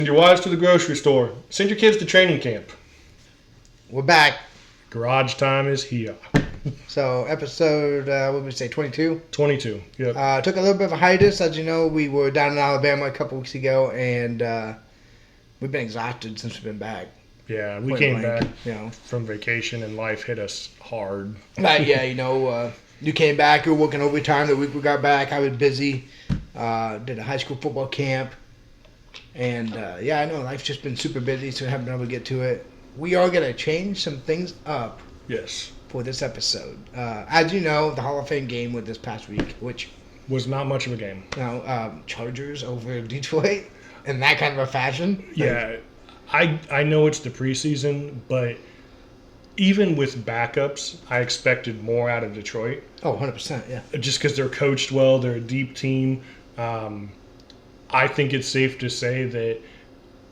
Send your wives to the grocery store. Send your kids to training camp. We're back. Garage time is here. So episode, what did we say, 22? 22. Yep. Took a little bit of a hiatus. As you know, we were down in Alabama a couple weeks ago, and we've been exhausted since we've been back. Yeah, we Point came blank, back from vacation and life hit us hard. You came back, you were working overtime the week we got back. I was busy. Did a high school football camp. And I know life's just been super busy, so we haven't been able to get to it. We are going to change some things up. Yes. For this episode. As you know, the Hall of Fame game with this past week, which was not much of a game. Chargers over Detroit in that kind of a fashion. Yeah, I know it's the preseason, but even with backups, I expected more out of Detroit. Oh, 100%, yeah. Just because they're coached well, they're a deep team. I think it's safe to say that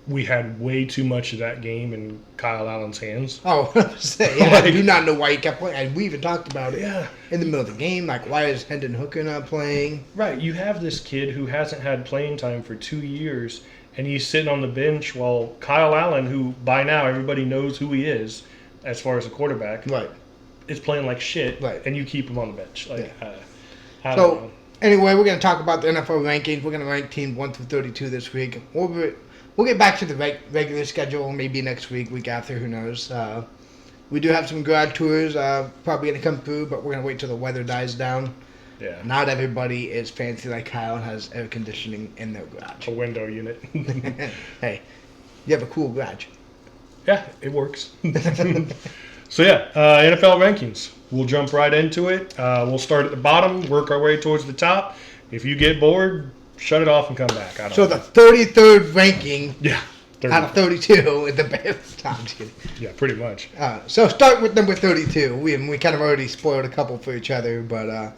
we had way too much of that game in Kyle Allen's hands. Oh, 100%. Yeah, I do not know why he kept playing. And we even talked about it in the middle of the game. Like, why is Hendon Hooker not playing? Right. You have this kid who hasn't had playing time for 2 years, and he's sitting on the bench while Kyle Allen, who by now everybody knows who he is as far as a quarterback, is playing like shit, and you keep him on the bench. I don't know. Anyway, we're going to talk about the NFL rankings. We're going to rank teams 1 through 32 this week. We'll get back to the regular schedule maybe next week after, who knows. We do have some garage tours probably going to come through, but we're going to wait till the weather dies down. Yeah. Not everybody is fancy like Kyle and has air conditioning in their garage. A window unit. Hey, you have a cool garage. Yeah, it works. So NFL rankings. We'll jump right into it. We'll start at the bottom, work our way towards the top. If you get bored, shut it off and come back. The 33rd ranking out of 32 is the best. No, I'm just kidding. Yeah, pretty much. So start with number 32. We kind of already spoiled a couple for each other, but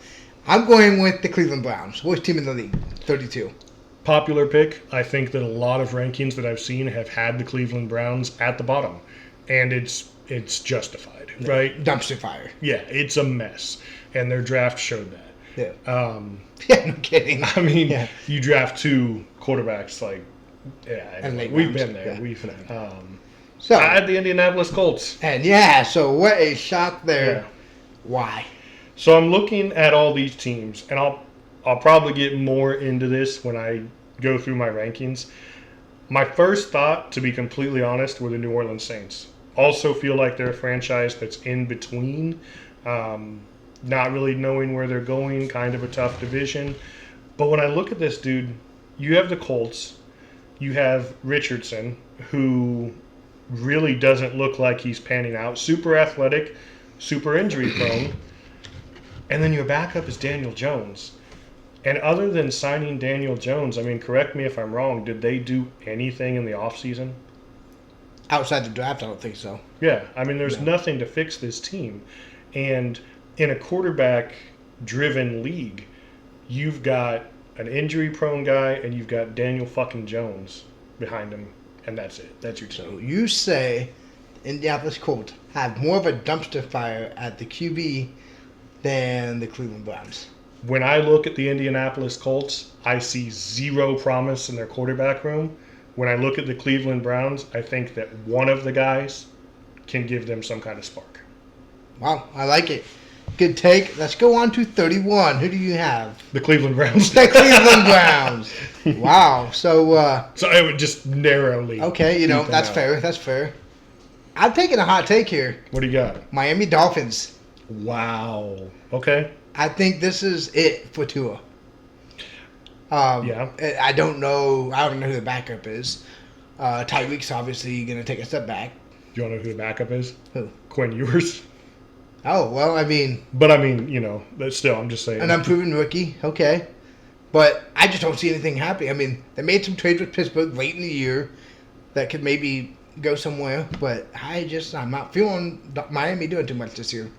I'm going with the Cleveland Browns. Worst team in the league, 32. Popular pick. I think that a lot of rankings that I've seen have had the Cleveland Browns at the bottom, and it's justified, right? Dumpster fire. Yeah, it's a mess, and their draft showed that. Yeah. No kidding. I mean, you draft two quarterbacks we've been there. Yeah. I had the Indianapolis Colts. And so what a shock there. Yeah. Why? So I'm looking at all these teams, and I'll probably get more into this when I go through my rankings. My first thought, to be completely honest, were the New Orleans Saints. Also feel like they're a franchise that's in between. Not really knowing where they're going, kind of a tough division. But when I look at this, dude, you have the Colts, you have Richardson, who really doesn't look like he's panning out. Super athletic, super injury prone. And then your backup is Daniel Jones. And other than signing Daniel Jones, I mean, correct me if I'm wrong, did they do anything in the offseason? Outside the draft, I don't think so. Yeah, I mean, there's nothing to fix this team. And in a quarterback-driven league, you've got an injury-prone guy and you've got Daniel fucking Jones behind him, and that's it. That's your team. So you say Indianapolis Colts have more of a dumpster fire at the QB than the Cleveland Browns. When I look at the Indianapolis Colts, I see zero promise in their quarterback room. When I look at the Cleveland Browns, I think that one of the guys can give them some kind of spark. Wow, I like it. Good take. Let's go on to 31. Who do you have? The Cleveland Browns. The Cleveland Browns. Wow. So so I would just narrowly. Okay, that's fair. That's fair. I'm taking a hot take here. What do you got? Miami Dolphins. Wow. Okay. I think this is it for Tua. I don't know. I don't know who the backup is. Tyreek's obviously going to take a step back. Do you want to know who the backup is? Who? Quinn Ewers. Oh, well, I mean... But, I mean, but still, I'm just saying. An unproven rookie, okay. But I just don't see anything happening. I mean, they made some trades with Pittsburgh late in the year that could maybe go somewhere. But I'm not feeling Miami doing too much this year.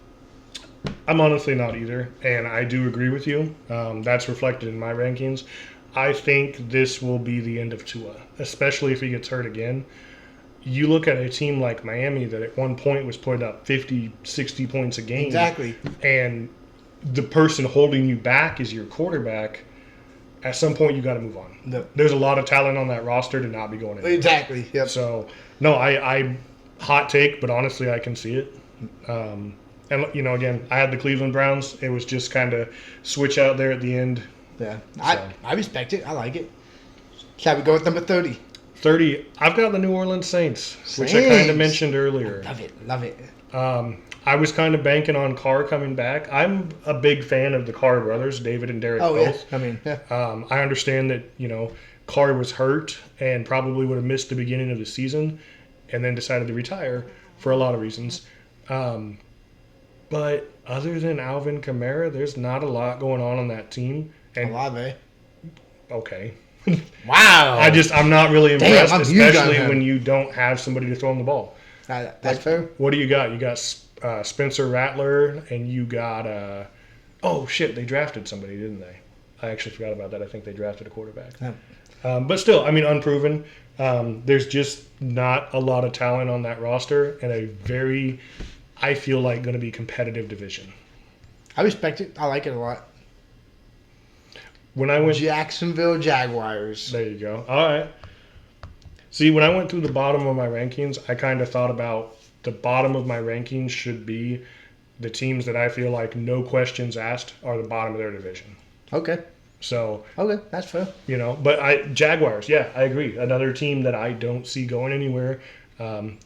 I'm honestly not either, and I do agree with you. That's reflected in my rankings. I think this will be the end of Tua, especially if he gets hurt again. You look at a team like Miami that at one point was putting up 50, 60 points a game. Exactly. And the person holding you back is your quarterback. at some point you got to move on. Yep. There's a lot of talent on that roster to not be going anywhere. Exactly. Yep. So, no, I hot take, but honestly, I can see it. And, again, I had the Cleveland Browns. It was just kind of switch out there at the end. Yeah. So. I respect it. I like it. Shall we go with number 30? 30, I've got the New Orleans Saints, which I kind Saints. of mentioned earlier. Love it. Love it. I was kind of banking on Carr coming back. I'm a big fan of the Carr brothers, David and Derek Oh, yeah. both. I mean, yeah. I understand that, Carr was hurt and probably would have missed the beginning of the season and then decided to retire for a lot of reasons. But other than Alvin Kamara, there's not a lot going on that team. And Olave. okay. Wow. I'm not really impressed, I'm huge on especially him. when you don't have somebody to throw him the ball. That's fair. What do you got? You got Spencer Rattler, and you got they drafted somebody, didn't they? I actually forgot about that. I think they drafted a quarterback. Yeah. But still, unproven. There's just not a lot of talent on that roster, and a very, I feel like, going to be competitive division. I respect it. I like it a lot. When I went, Jacksonville Jaguars. there you go. All right. See, when I went through the bottom of my rankings, I kind of thought about the bottom of my rankings should be the teams that I feel like no questions asked are the bottom of their division. Okay. So, Okay, that's fair. but Jaguars, yeah, I agree. Another team that I don't see going anywhere.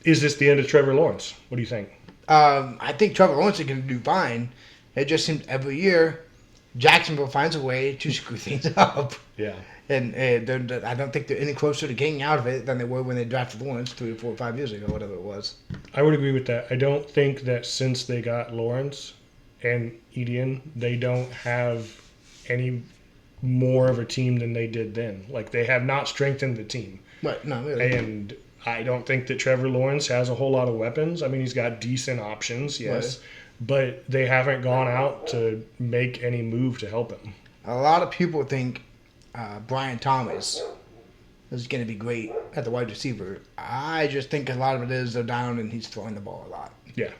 Is this the end of Trevor Lawrence? What do you think? I think Trevor Lawrence is going to do fine. It just seems every year Jacksonville finds a way to screw things up. Yeah. And I don't think they're any closer to getting out of it than they were when they drafted Lawrence 3 or 4 or 5 years ago, whatever it was. I would agree with that. I don't think that since they got Lawrence and Etienne, they don't have any more of a team than they did then. Like, they have not strengthened the team. Right, no, really. And I don't think that Trevor Lawrence has a whole lot of weapons. I mean, he's got decent options, yes. Right. But they haven't gone out to make any move to help him. A lot of people think Brian Thomas is going to be great at the wide receiver. I just think a lot of it is they're down and he's throwing the ball a lot. Yeah.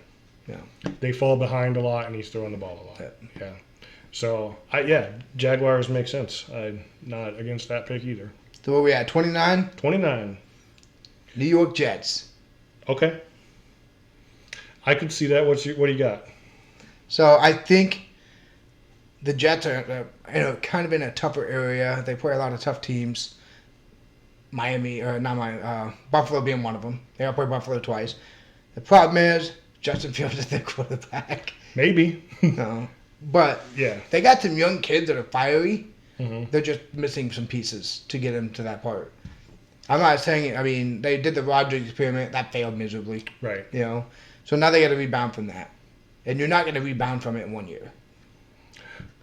Yeah. They fall behind a lot and he's throwing the ball a lot. Yeah. So, Jaguars make sense. I'm not against that pick either. So where we at? 29? 29. New York Jets. Okay. I could see that. What do you got? So I think the Jets are kind of in a tougher area. They play a lot of tough teams. Buffalo being one of them. They all play Buffalo twice. The problem is Justin Fields is their quarterback. Maybe. No. But Yeah. they got some young kids that are fiery. Mm-hmm. They're just missing some pieces to get them to that part. I'm not saying it. I mean, they did the Rodgers experiment. That failed miserably. Right. So now they got to rebound from that. And you're not going to rebound from it in 1 year.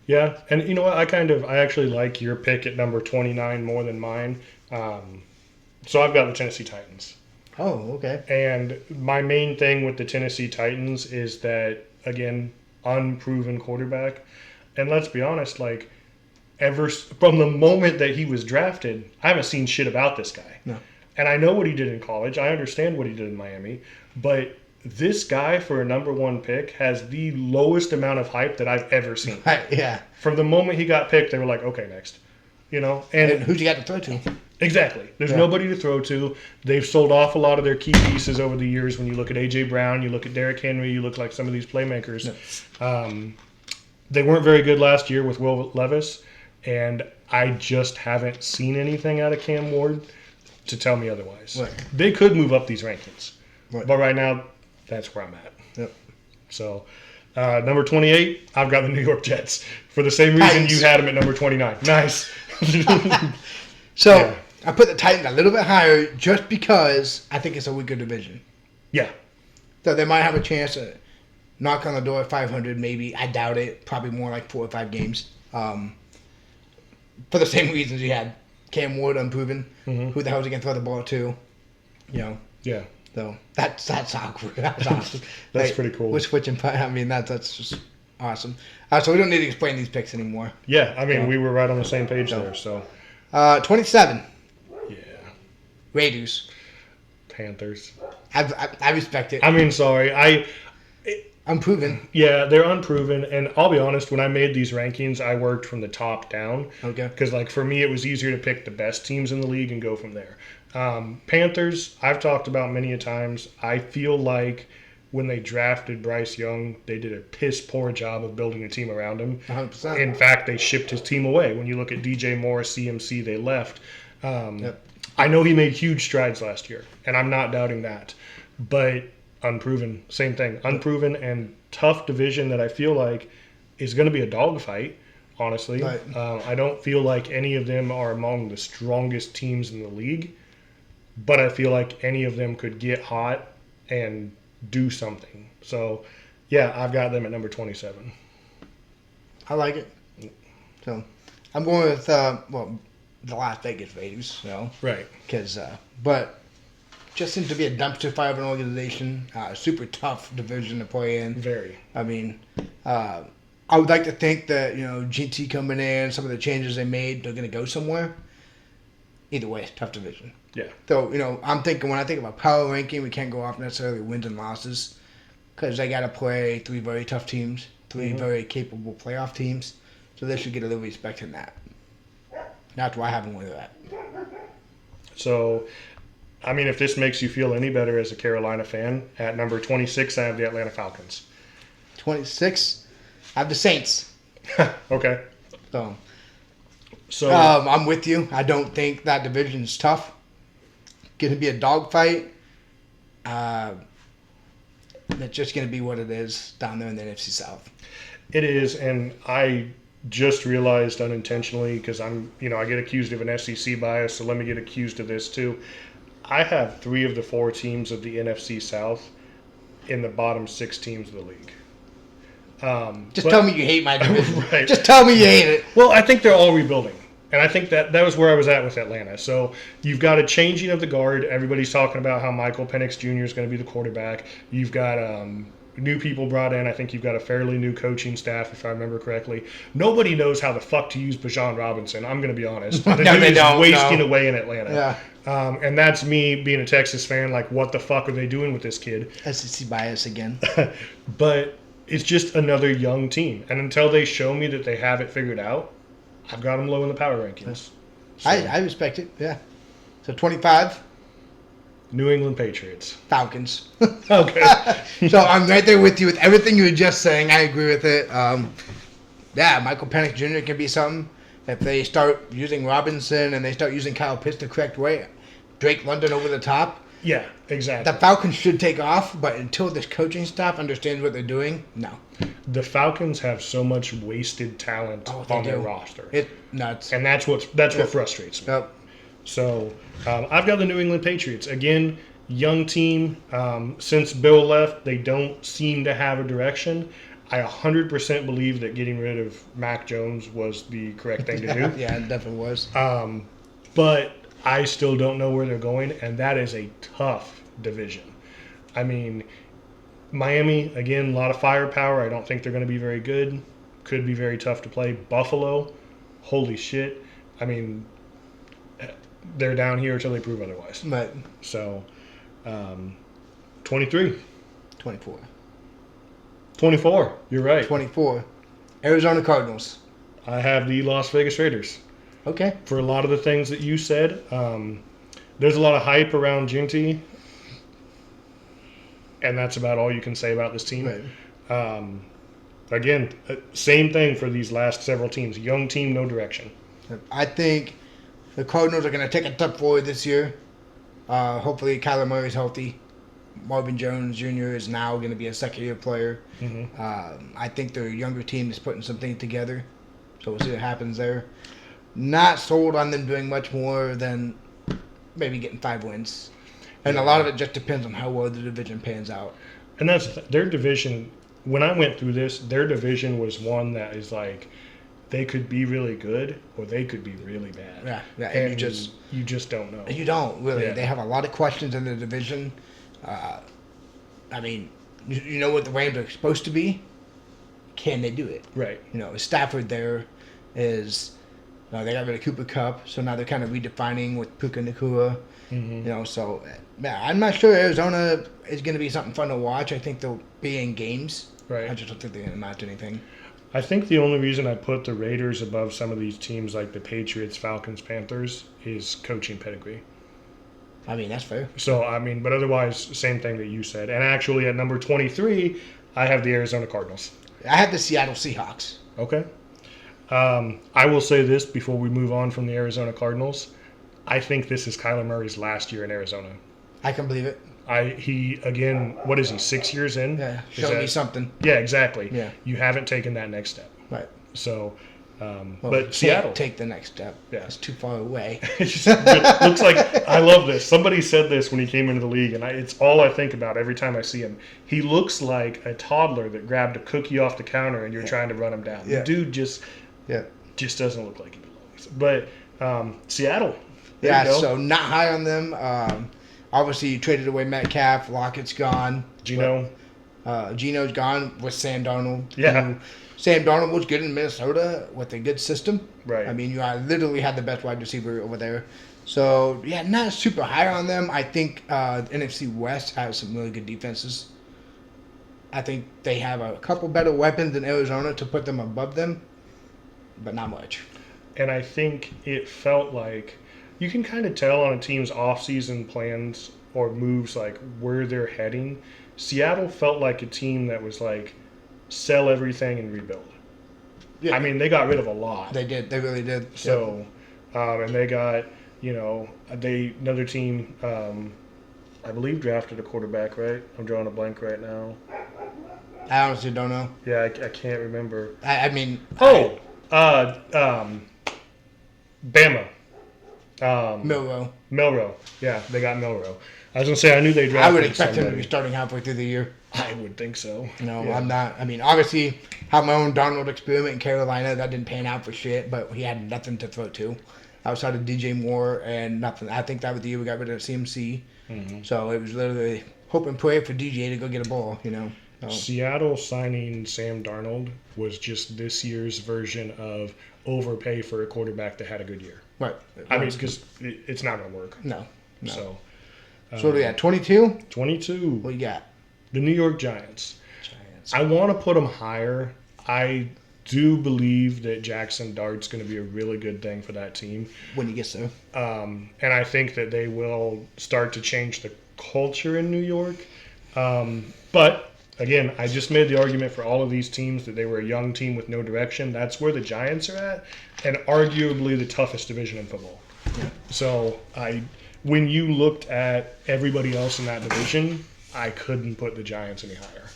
Yeah, and you know what? I actually like your pick at number 29 more than mine. So I've got the Tennessee Titans. Oh, okay. And my main thing with the Tennessee Titans is that, again, unproven quarterback. And let's be honest, like, from the moment that he was drafted, I haven't seen shit about this guy. No. And I know what he did in college. I understand what he did in Miami. But this guy, for a number 1 pick, has the lowest amount of hype that I've ever seen. Right, yeah. From the moment he got picked, they were like, okay, next. And who's you got to throw to? exactly. There's nobody to throw to. They've sold off a lot of their key pieces over the years. When you look at A.J. Brown, you look at Derrick Henry, you look like some of these playmakers. No. They weren't very good last year with Will Levis, and I just haven't seen anything out of Cam Ward to tell me otherwise. Right. They could move up these rankings. Right. But right now, that's where I'm at. Yep. So, number 28, I've got the New York Jets. For the same reason Nice. you had them at number 29. Nice. So Yeah. I put the Titans a little bit higher just because I think it's a weaker division. Yeah. So they might have a chance to knock on the door at 500, maybe. I doubt it. Probably more like 4 or 5 games. For the same reasons you had Cam Ward unproven. Mm-hmm. Who the hell is he going to throw the ball to? Yeah. So that's awkward. That's awesome. That's pretty cool. We're switching. I mean, that's just awesome. So we don't need to explain these picks anymore. Yeah. I mean, we were right on the same page there. So, 27. yeah. Raiders. Panthers. I respect it. I mean, sorry. Unproven. Yeah, they're unproven, and I'll be honest. When I made these rankings, I worked from the top down. Okay. Because, like, for me, it was easier to pick the best teams in the league and go from there. Panthers, I've talked about many a times. I feel like when they drafted Bryce Young, they did a piss poor job of building a team around him. 100%. In fact, they shipped his team away. When you look at DJ Moore, CMC, they left. Yep. I know he made huge strides last year, and I'm not doubting that. But unproven, same thing. Unproven and tough division that I feel like is going to be a dogfight, honestly. Right. I don't feel like any of them are among the strongest teams in the league, but I feel like any of them could get hot and do something. So, yeah, I've got them at number 27. I like it. So, I'm going with, the Las Vegas Raiders, Right. because, but just seems to be a dumpster fire of an organization. Super tough division to play in. Very. I mean, I would like to think that, GT coming in, some of the changes they made, they're going to go somewhere. Either way, tough division. Yeah. So, I'm thinking, when I think about power ranking, we can't go off necessarily wins and losses because they got to play 3 very tough teams, 3 very capable playoff teams. So they should get a little respect in that. That's why I haven't won that. So, I mean, if this makes you feel any better as a Carolina fan, at number 26, I have the Atlanta Falcons. 26, I have the Saints. Okay. So, So, I'm with you. I don't think that division's tough. Going to be a dogfight. It's just going to be what it is down there in the NFC South. it is, and I just realized unintentionally, because I get accused of an SEC bias, so let me get accused of this too. I have 3 of the 4 teams of the NFC South in the bottom 6 teams of the league. Just tell me you hate my division. Right. Just tell me you hate it. Well, I think they're all rebuilding. And I think that was where I was at with Atlanta. So you've got a changing of the guard. Everybody's talking about how Michael Penix Jr. is going to be the quarterback. You've got new people brought in. I think you've got a fairly new coaching staff, if I remember correctly. Nobody knows how the fuck to use Bijan Robinson. I'm going to be honest. The No, dude they is don't, wasting no. away in Atlanta. Yeah. And that's me being a Texas fan. Like, what the fuck are they doing with this kid? SEC bias again. But it's just another young team. And until they show me that they have it figured out, I've got them low in the power rankings. So, I respect it, yeah. So 25, New England Patriots. Falcons. Okay. So I'm right there with you with everything you were just saying. I agree with it. Yeah, Michael Penix Jr. can be something. If they start using Robinson and they start using Kyle Pitts the correct way, Drake London over the top, Yeah, exactly. the Falcons should take off. But until this coaching staff understands what they're doing, no. The Falcons have so much wasted talent They on their do. roster. It's nuts. And that's what frustrates me. Yep. So I've got the New England Patriots. Again, young team. Since Bill left, they don't seem to have a direction. I 100% believe that getting rid of Mac Jones was the correct thing to do. Yeah, it definitely was. But I still don't know where they're going, and that is a tough division. I mean, Miami, again, a lot of firepower. I don't think they're going to be very good. Could be very tough to play. Buffalo, holy shit. I mean, they're down here until they prove otherwise. But So, 23. 24. 24, you're right. 24. Arizona Cardinals. I have the Las Vegas Raiders. Okay. For a lot of the things that you said, there's a lot of hype around Ginty, and that's about all you can say about this team. Right. Again, same thing for these last several teams. Young team, no direction. I think the Cardinals are going to take a step forward this year. Hopefully, Kyler Murray's healthy. Marvin Jones Jr. is now going to be a second-year player. I think their younger team is putting something together, so we'll see what happens there. Not sold on them doing much more than maybe getting 5 wins. And a lot of it just depends on how well the division pans out. And that's their division. When I went through this, their division was one that is like they could be really good or they could be really bad. Yeah, and and you just don't know. you don't really. Yeah. They have a lot of questions in the division. I mean, you know what the Rams are supposed to be. Can they do it? Right. Stafford there is. They got rid of Cooper Kupp, so now they're kind of redefining with Puka Nacua. Mhm. You know, so yeah, I'm not sure Arizona is going to be something fun to watch. I think they'll be in games. Right. I just don't think they're going to match anything. I think the only reason I put the Raiders above some of these teams like the Patriots, Falcons, Panthers is coaching pedigree. I mean, that's fair. So, I mean, but otherwise, same thing that you said. And actually, at number 23, I have the Arizona Cardinals. I have the Seattle Seahawks. Okay. I will say this before we move on from the Arizona Cardinals. I think this is Kyler Murray's last year in Arizona. I can believe it. He again, what is he, 6 years in? Yeah, Is show that- me something. Yeah, exactly. Yeah. You haven't taken that next step. Right. So, Well, but Seattle. take the next step. Yeah. It's too far away. It just looks like, I love this. Somebody said this when he came into the league, and it's all I think about every time I see him. He looks like a toddler that grabbed a cookie off the counter and you're trying to run him down. Yeah. The dude just doesn't look like he belongs. But Seattle. There Yeah, you go. so not high on them. Obviously, you traded away Metcalf. Lockett's gone. Gino. Gino's gone with Sam Darnold. Yeah. who- Sam Darnold was good in Minnesota with a good system. Right. I mean, you literally had the best wide receiver over there. So, yeah, not super high on them. I think NFC West has some really good defenses. I think they have a couple better weapons than Arizona to put them above them, but not much. And I think it felt like you can kind of tell on a team's off-season plans or moves like where they're heading. Seattle felt like a team that was like sell everything and rebuild. Yeah. I mean, they got rid of a lot. They did. They really did. So, and they got, another team, I believe drafted a quarterback, right? I'm drawing a blank right now. I honestly don't know. Yeah, I can't remember. I mean, Oh, Bama. Milrow. Milrow. Yeah, they got Milrow. I was gonna say I knew they I drafted. would expect him to somebody. be starting halfway through the year. I would think so. Yeah. I'm not. I mean, obviously, have my own Darnold experiment in Carolina. That didn't pan out for shit, but he had nothing to throw to outside of DJ Moore and nothing. I think that was the year we got rid of CMC. Mm-hmm. So it was literally hope and pray for DJ to go get a ball, So, Seattle signing Sam Darnold was just this year's version of overpay for a quarterback that had a good year. right. I mean, because it's not gonna work. No. So, So what do we got? 22? 22, What you got? the New York Giants. Giants. I want to put them higher. I do believe that Jackson Dart's going to be a really good thing for that team. When you get there. And I think that they will start to change the culture in New York. But again, I just made the argument for all of these teams that they were a young team with no direction. That's where the Giants are at, and arguably the toughest division in football. Yeah. So when you looked at everybody else in that division, I couldn't put the Giants any higher.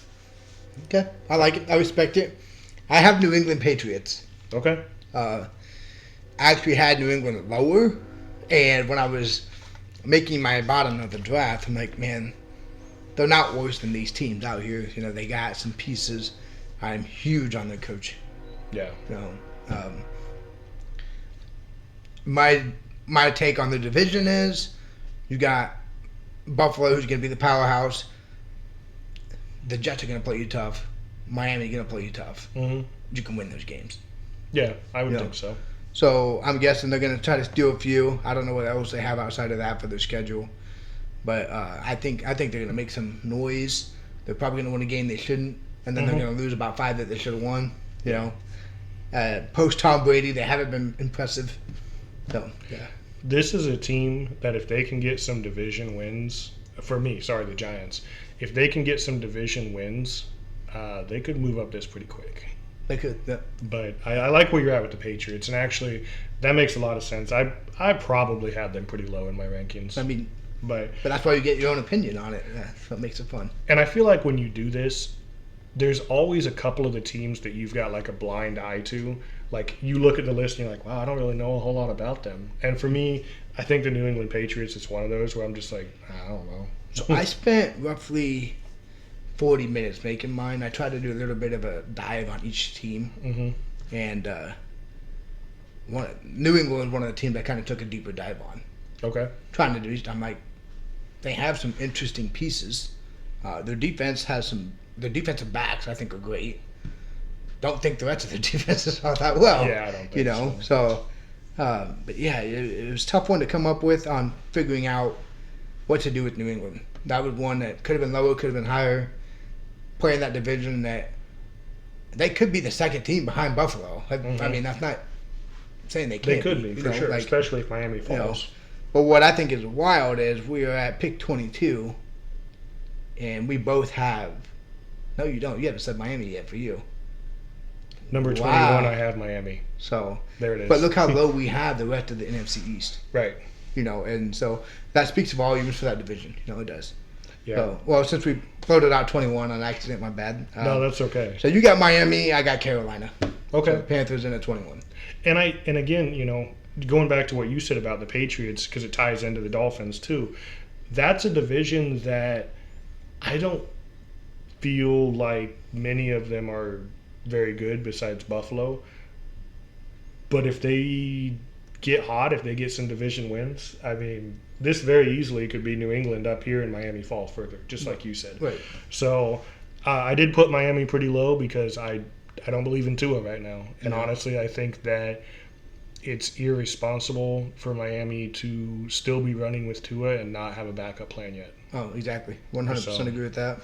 Okay. I like it. I respect it. I have New England Patriots. Okay. I actually had New England lower, and when I was making my bottom of the draft, I'm like, man, they're not worse than these teams out here. They got some pieces. I'm huge on their coach. Yeah. My take on the division is you got Buffalo, who's going to be the powerhouse. The Jets are going to play you tough. Miami going to play you tough. Mm-hmm. You can win those games. Yeah, I would Yeah. think so. So I'm guessing they're going to try to steal a few. I don't know what else they have outside of that for their schedule, but I think they're going to make some noise. They're probably going to win a game they shouldn't, and then they're going to lose about 5 that they should have won. Post Tom Brady, they haven't been impressive. So yeah, This is a team that if they can get some division wins, the Giants, if they can get some division wins, they could move up this pretty quick. they could. Yeah. But I like where you're at with the Patriots, and actually that makes a lot of sense. I probably had them pretty low in my rankings. I mean, But that's why you get your own opinion on it. Yeah, that makes it fun. and I feel like when you do this, there's always a couple of the teams that you've got like a blind eye to. Like you look at the list and you're like, wow, I don't really know a whole lot about them. And for me, I think the New England Patriots is one of those where I'm just like, I don't know. So I spent roughly 40 minutes making mine. I tried to do a little bit of a dive on each team. Mm-hmm. And New England was one of the teams I kind of took a deeper dive on. Okay. Trying to do it, I'm like, they have some interesting pieces. Their defense has their defensive backs I think are great. Don't think the rest of their defenses are that well. Yeah, I don't think So But yeah, it was a tough one to come up with on figuring out what to do with New England. That was one that could have been lower, could have been higher. Playing that division, that they could be the second team behind Buffalo. I mean, that's not saying they can't. They could be, for sure, especially if Miami falls. But what I think is wild is we are at pick 22, and we both have. No, you don't. You haven't said Miami yet for you. Number 21, I have Miami. So there it is. But look how low we have the rest of the NFC East. Right. And so that speaks volumes for that division. It does. Yeah. So, well, since we floated out 21 on accident, my bad. No, that's okay. So you got Miami, I got Carolina. Okay. So Panthers in at 21. And again, going back to what you said about the Patriots, because it ties into the Dolphins too, that's a division that I don't feel like many of them are very good besides Buffalo. But if they get hot, if they get some division wins, I mean, this very easily could be New England up here and Miami fall further, just like you said. Right. So I did put Miami pretty low because I don't believe in Tua right now. And honestly, I think that it's irresponsible for Miami to still be running with Tua and not have a backup plan yet. Oh, exactly. 100% agree with that.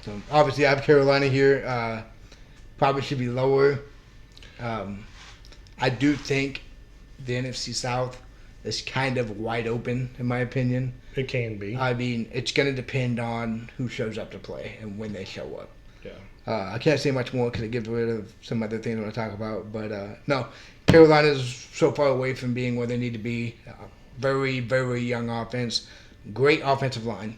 So obviously, I have Carolina here. Probably should be lower. I do think the NFC South is kind of wide open, in my opinion. It can be. I mean, it's going to depend on who shows up to play and when they show up. Yeah. I can't say much more because it gives rid of some other things I want to talk about. But no, Carolina's so far away from being where they need to be. Very, very young offense. Great offensive line.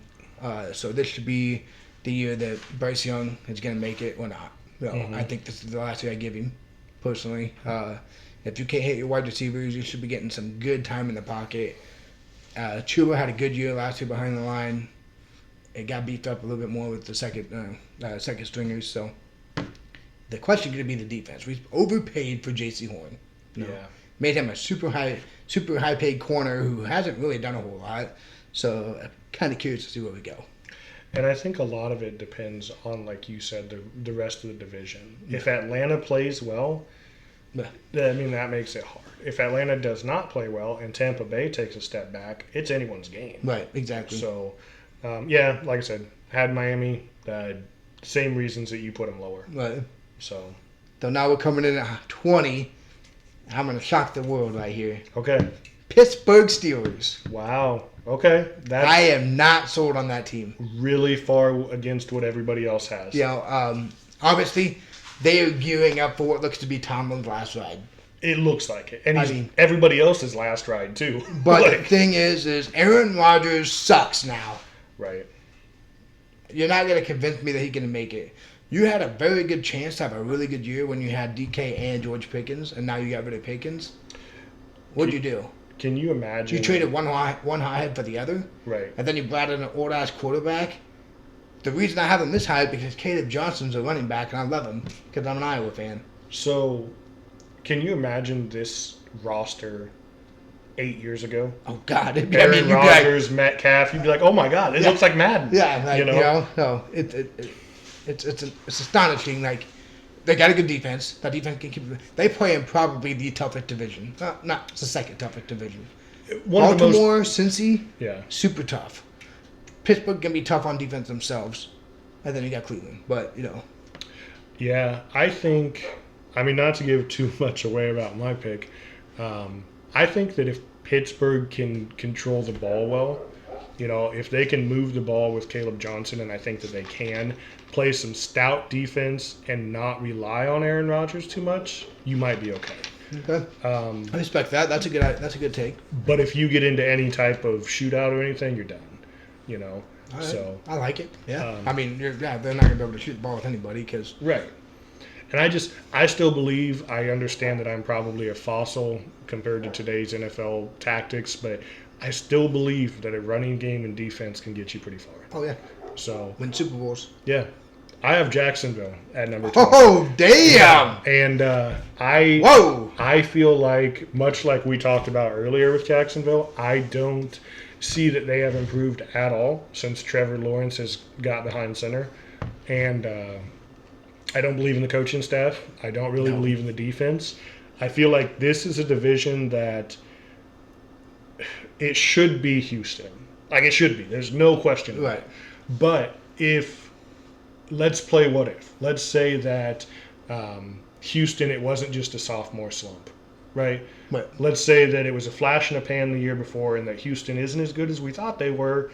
So this should be the year that Bryce Young is going to make it or not. I think this is the last year I give him, personally. If you can't hit your wide receivers, you should be getting some good time in the pocket. Chuba had a good year last year behind the line. It got beefed up a little bit more with the second stringers. So the question is going to be the defense. We've overpaid for J.C. Horn. Made him a super high paid corner who hasn't really done a whole lot. So I'm kind of curious to see where we go. And I think a lot of it depends on, like you said, the rest of the division. If Atlanta plays well, I mean, that makes it hard. If Atlanta does not play well and Tampa Bay takes a step back, it's anyone's game. Right, exactly. So, like I said, had Miami, same reasons that you put them lower. Right. So now we're coming in at 20. I'm going to shock the world right here. Okay. Pittsburgh Steelers. Wow. Okay. I am not sold on that team. Really far against what everybody else has. Obviously, they are gearing up for what looks to be Tomlin's last ride. It looks like it. And everybody else's last ride, too. But the thing is Aaron Rodgers sucks now. Right. You're not going to convince me that he's going to make it. You had a very good chance to have a really good year when you had DK and George Pickens, and now you got rid of Pickens. What'd you do? Can you imagine? You traded one hothead for the other? Right. And then you brought in an old-ass quarterback? The reason I have him this high is because Caleb Johnson's a running back, and I love him because I'm an Iowa fan. So, can you imagine this roster 8 years ago? Oh, God. Aaron Rodgers, Metcalf. You'd be like, oh, my God, it looks like Madden. Yeah, no, it's astonishing. Like, they got a good defense. That defense can keep. They play in probably the toughest division. Not the second toughest division. Baltimore, Cincy, super tough. Pittsburgh can be tough on defense themselves, and then you got Cleveland. But Yeah, I think. I mean, not to give too much away about my pick. I think that if Pittsburgh can control the ball well, if they can move the ball with Caleb Johnson, and I think that they can play some stout defense and not rely on Aaron Rodgers too much, you might be okay. Okay. I respect that. That's a good take. But if you get into any type of shootout or anything, you're done. Right. So I like it. Yeah. I mean, they're not gonna be able to shoot the ball with anybody because right. And I still believe, I understand that I'm probably a fossil compared to today's NFL tactics, but I still believe that a running game and defense can get you pretty far. Oh yeah. So win Super Bowls. Yeah. I have Jacksonville at number 2. Oh damn! Yeah. And I feel like, much like we talked about earlier with Jacksonville, I don't see that they have improved at all since Trevor Lawrence has got behind center. And I don't believe in the coaching staff. I don't really believe in the defense. I feel like this is a division that it should be Houston. Like it should be. There's no question about Right. it. But let's play what if. Let's say that Houston, it wasn't just a sophomore slump, right? Right. Let's say that it was a flash in the pan the year before and that Houston isn't as good as we thought they were.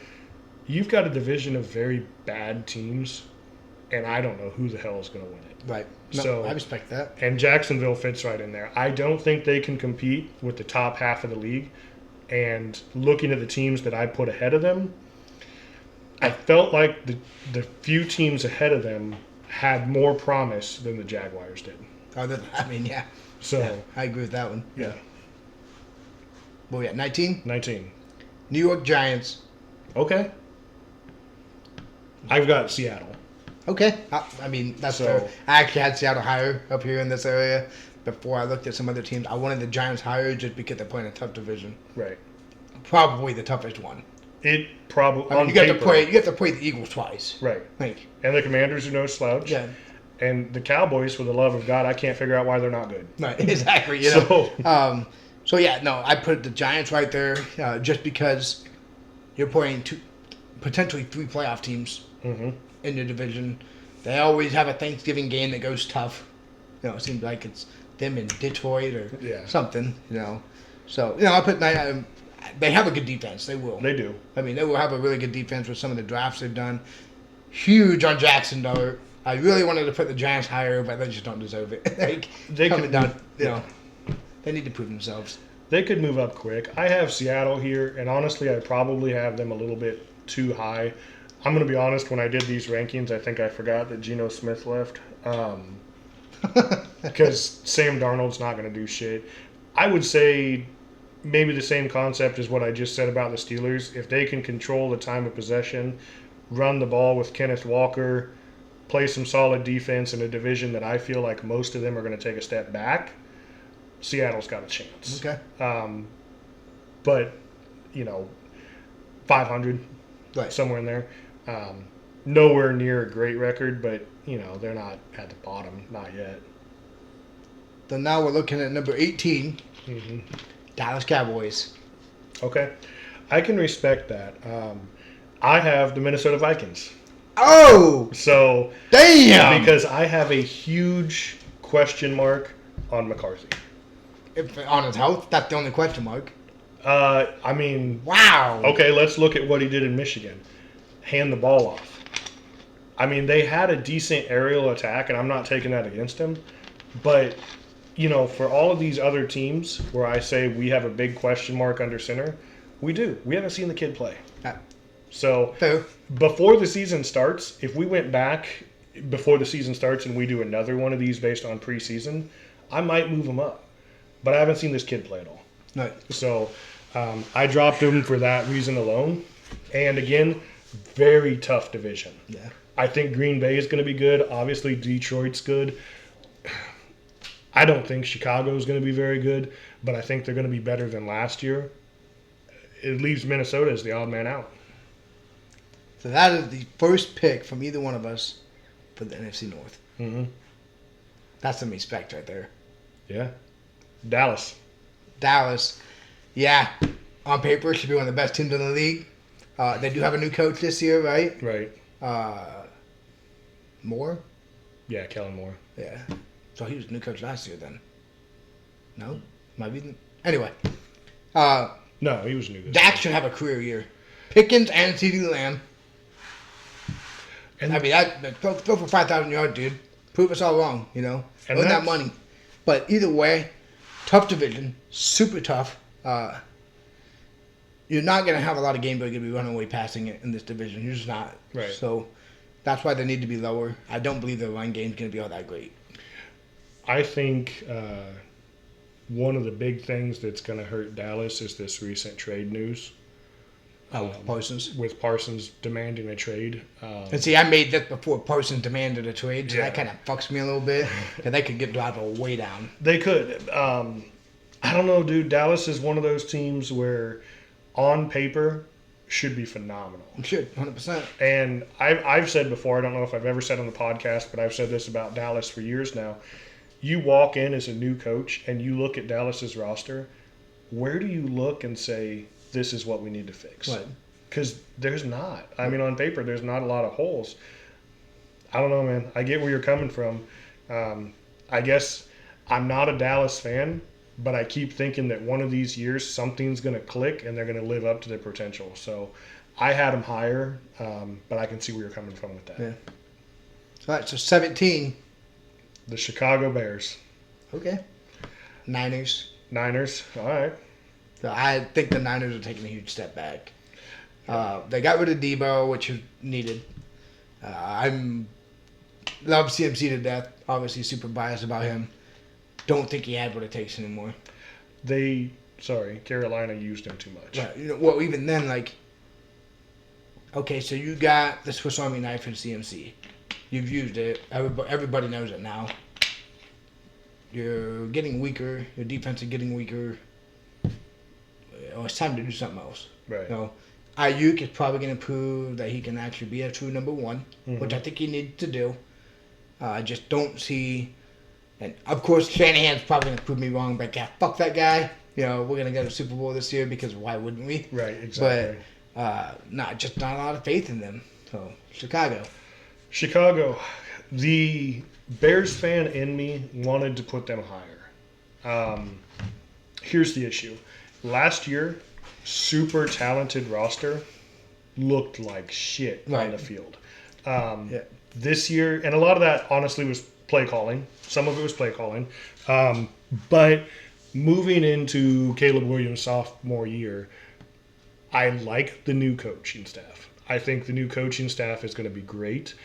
You've got a division of very bad teams, and I don't know who the hell is going to win it. Right. No, So- I respect that. And Jacksonville fits right in there. I don't think they can compete with the top half of the league. And looking at the teams that I put ahead of them, I felt like the few teams ahead of them had more promise than the Jaguars did. Yeah. So, Yeah, I agree with that one. yeah, Well, yeah, 19. 19. New York Giants. Okay. I've got Seattle. Okay. That's So- fair. I actually had Seattle higher up here in this area before I looked at some other teams. I wanted the Giants higher just because they're playing a tough division. Right. Probably the toughest one. It probably I mean, on you paper, have to play the Eagles twice. right. Like, And the Commanders are no slouch. yeah. And the Cowboys, for the love of God, I can't figure out why they're not good. Right, exactly. You know. So, So yeah, no, I put the Giants right there, just because you're playing potentially 3 playoff teams mhm. in the division. They always have a Thanksgiving game that goes tough. You know, it seems like it's them in Detroit or Yeah. something. You know, so I put they have a good defense. They will. They do. I mean, they will have a really good defense with some of the drafts they've done. Huge on Jackson, though. I really wanted to put the Giants higher, but they just don't deserve it. Like, They coming could- down, you yeah. know, they need to prove themselves. They could move up quick. I have Seattle here, and honestly, I probably have them a little bit too high. I'm going to be honest, when I did these rankings, I think I forgot that Geno Smith left. Because Sam Darnold's not going to do shit. I would say maybe the same concept as what I just said about the Steelers. If they can control the time of possession, run the ball with Kenneth Walker, play some solid defense in a division that I feel like most of them are going to take a step back, Seattle's got a chance. Okay. But, 500, Right. somewhere in there. Nowhere near a great record, but, they're not at the bottom, not yet. So now we're looking at number 18, hmm Dallas Cowboys. Okay. I can respect that. I have the Minnesota Vikings. Oh, So, damn! because I have a huge question mark on McCarthy. If, on his health, that's the only question mark. I mean, Wow. okay, let's look at what he did in Michigan. Hand the ball off. I mean, they had a decent aerial attack, and I'm not taking that against him. But, for all of these other teams where I say we have a big question mark under center, we do. We haven't seen the kid play. So, Fair. before the season starts, if we went back before the season starts and we do another one of these based on preseason, I might move him up. But I haven't seen this kid play at all. No. So I dropped him for that reason alone. And again, very tough division. Yeah. I think Green Bay is going to be good. Obviously, Detroit's good. I don't think Chicago is going to be very good, but I think they're going to be better than last year. It leaves Minnesota as the odd man out. So that is the first pick from either one of us for the NFC North. Mm-hmm. That's some respect right there. Yeah. Dallas. Dallas, yeah, on paper should be one of the best teams in the league. They do have a new coach this year, right? Right. Moore? Yeah, Kellen Moore. Yeah. So he was the new coach last year then. No? Might be. Anyway. No, he was new this Dak should have a career year. Pickens and CeeDee Lamb. And I mean, throw for 5,000 yards, dude. Prove us all wrong, And Earn that that's- money. But either way, tough division, super tough. You're not going to have a lot of games where you're going to be running away passing it in this division. You're just not. Right. So that's why they need to be lower. I don't believe their run game's going to be all that great. I think one of the big things that's going to hurt Dallas is this recent trade news Parsons. with Parsons demanding a trade. And see, I made this before Parsons demanded a trade, so Yeah. that kind of fucks me a little bit. Because they could get Dodger way down. They could. I don't know, dude. Dallas is one of those teams where, on paper, should be phenomenal. Should, 100%. And I've said before, I don't know if I've ever said on the podcast, but I've said this about Dallas for years now. you walk in as a new coach and you look at Dallas's roster, where do you look and say, this is what we need to fix? Right. Because there's not. I mean, on paper, there's not a lot of holes. I don't know, man. I get where you're coming from. I guess I'm not a Dallas fan, but I keep thinking that one of these years something's going to click and they're going to live up to their potential. So I had them higher, but I can see where you're coming from with that. Yeah. All right, so 17. The Chicago Bears. Okay. Niners. Niners. All right. So I think the Niners are taking a huge step back. They got rid of Debo, which is needed. I'm love CMC to death. Obviously, super biased about him. Don't think he had what it takes anymore. Carolina used him too much. Right. Well, even then, like, okay, so you got the Swiss Army knife in CMC. You've used it. Everybody knows it now. You're getting weaker. Your defense is getting weaker. It's time to do something else. Right. Ayuk is probably going to prove that he can actually be a true number one, Mm-hmm. which I think he needs to do. I just don't see, and of course Shanahan's probably going to prove me wrong, but yeah, fuck that guy. We're going to get a Super Bowl this year because why wouldn't we? Right, exactly. But just not a lot of faith in them. So Chicago. The Bears fan in me wanted to put them higher. Here's the issue. Last year, super talented roster looked like shit on the field. This year, and a lot of that honestly was play calling. Some of it was play calling. But moving into Caleb Williams' sophomore year, I like the new coaching staff. I think the new coaching staff is going to be great.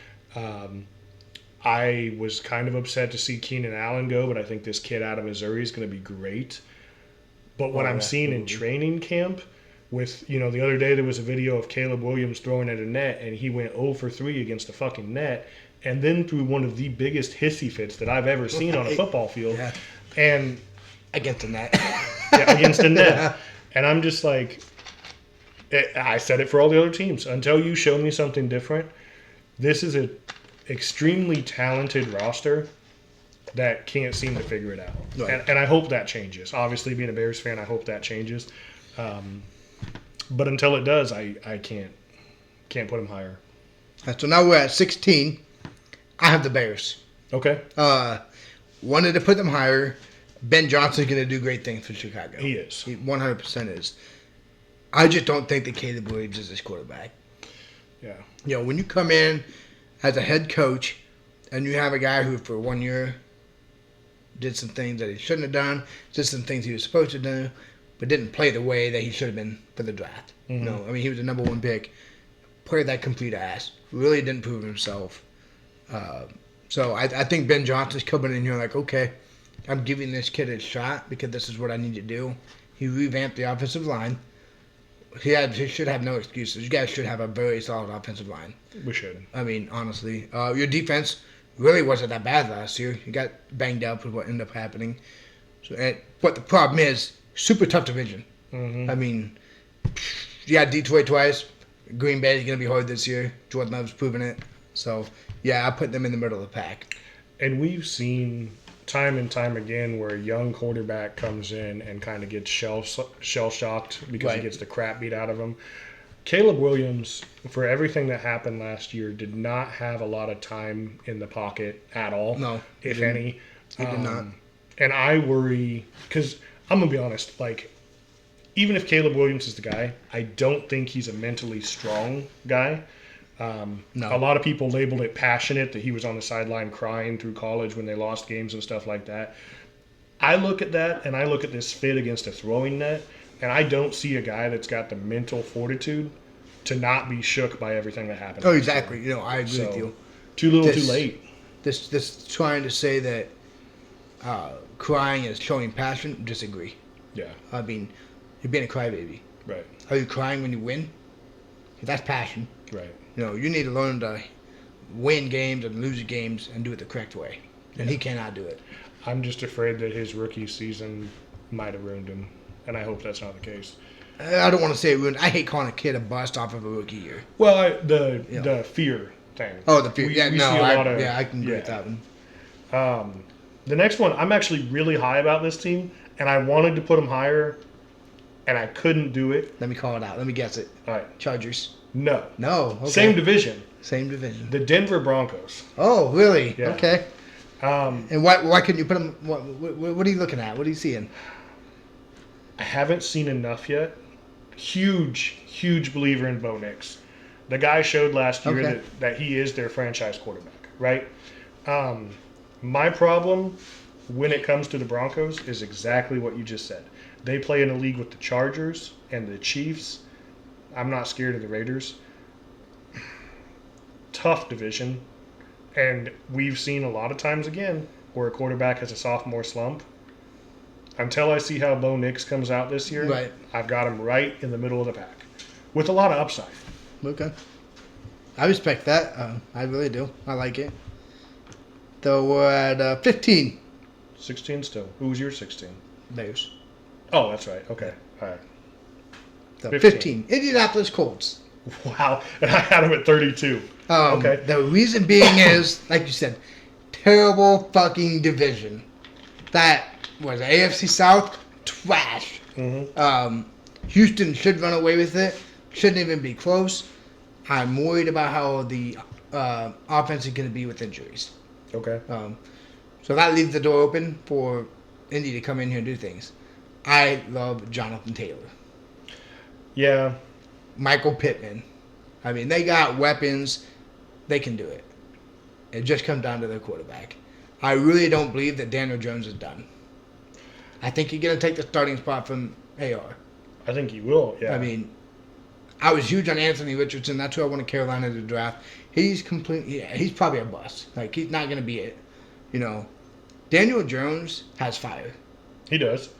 I was kind of upset to see Keenan Allen go, but I think this kid out of Missouri is going to be great. But what I'm seeing in training camp with, the other day there was a video of Caleb Williams throwing at a net, and he went 0 for 3 against the fucking net, and then threw one of the biggest hissy fits that I've ever seen on a football field. Yeah. And Against the net. against the net. And I'm just like, I said it for all the other teams. Until you show me something different, this is an extremely talented roster that can't seem to figure it out. Right. And I hope that changes. Obviously, being a Bears fan, I hope that changes. But until it does, I can't put them higher. So now we're at 16. I have the Bears. Okay. Wanted to put them higher. Ben Johnson's going to do great things for Chicago. He is. He 100% is. I just don't think that Caleb Williams is his quarterback. Yeah. When you come in as a head coach and you have a guy who for 1 year did some things that he shouldn't have done, did some things he was supposed to do, but didn't play the way that he should have been for the draft. Mm-hmm. He was the number one pick. Played that complete ass. Really didn't prove himself. So I think Ben Johnson's coming in here like, okay, I'm giving this kid a shot because this is what I need to do. He revamped the offensive line. He should have no excuses. You guys should have a very solid offensive line. We should. Honestly. Your defense really wasn't that bad last year. You got banged up with what ended up happening. But the problem is, super tough division. Mm-hmm. You got Detroit twice. Green Bay is going to be hard this year. Jordan Love's proven it. So, yeah, I put them in the middle of the pack. And we've seen time and time again where a young quarterback comes in and kind of gets shell-shocked because he gets the crap beat out of him. Caleb Williams, for everything that happened last year, did not have a lot of time in the pocket at all, if any. He did not. And I worry, because I'm going to be honest, even if Caleb Williams is the guy, I don't think he's a mentally strong guy. No. A lot of people labeled it passionate, that he was on the sideline crying through college when they lost games and stuff like that. I look at that, and I look at this fit against a throwing net, and I don't see a guy that's got the mental fortitude to not be shook by everything that happened. Oh, exactly. I agree with you. Too little, too late. This trying to say that crying is showing passion, disagree. Yeah. You're being a crybaby. Right. Are you crying when you win? That's passion. Right. You need to learn to win games and lose games and do it the correct way. And he cannot do it. I'm just afraid that his rookie season might have ruined him, and I hope that's not the case. I don't want to say it ruined. I hate calling a kid a bust off of a rookie year. Well, the fear thing. Oh, the fear. We see a lot of, I can agree with that one. The next one, I'm actually really high about this team, and I wanted to put them higher, and I couldn't do it. Let me call it out. Let me guess it. All right, Chargers. no. No. Okay. Same division, Same division. the Denver Broncos. Oh, really? Yeah. Okay. Um, And why couldn't you put them? What are you looking at? What are you seeing? I haven't seen enough yet. Huge believer in Bo Nix. The guy showed last year Okay. that he is their franchise quarterback, right? My problem when it comes to the Broncos is exactly what you just said. They play in a league with the Chargers and the Chiefs. I'm not scared of the Raiders. Tough division. And we've seen a lot of times again where a quarterback has a sophomore slump. Until I see how Bo Nix comes out this year, Right. I've got him right in the middle of the pack with a lot of upside. Okay. I respect that. I really do. I like it. So we're at 15. 16 still. Who was your 16? Bears. Oh, that's right. Okay. All right. So 15. 15. Indianapolis Colts. Wow. And I had him at 32. Okay. The reason being is, like you said, terrible fucking division. That was AFC South trash. Mm-hmm. Houston should run away with it. Shouldn't even be close. I'm worried about how the offense is going to be with injuries. Okay. So that leaves the door open for Indy to come in here and do things. I love Jonathan Taylor. Yeah. Michael Pittman. I mean, they got weapons. They can do it. It just comes down to their quarterback. I really don't believe that Daniel Jones is done. I think he's going to take the starting spot from AR. I think he will. Yeah. I mean, I was huge on Anthony Richardson. That's who I wanted Carolina to draft. He's he's probably a bust. Like, he's not going to be it. You know, Daniel Jones has fire. he does.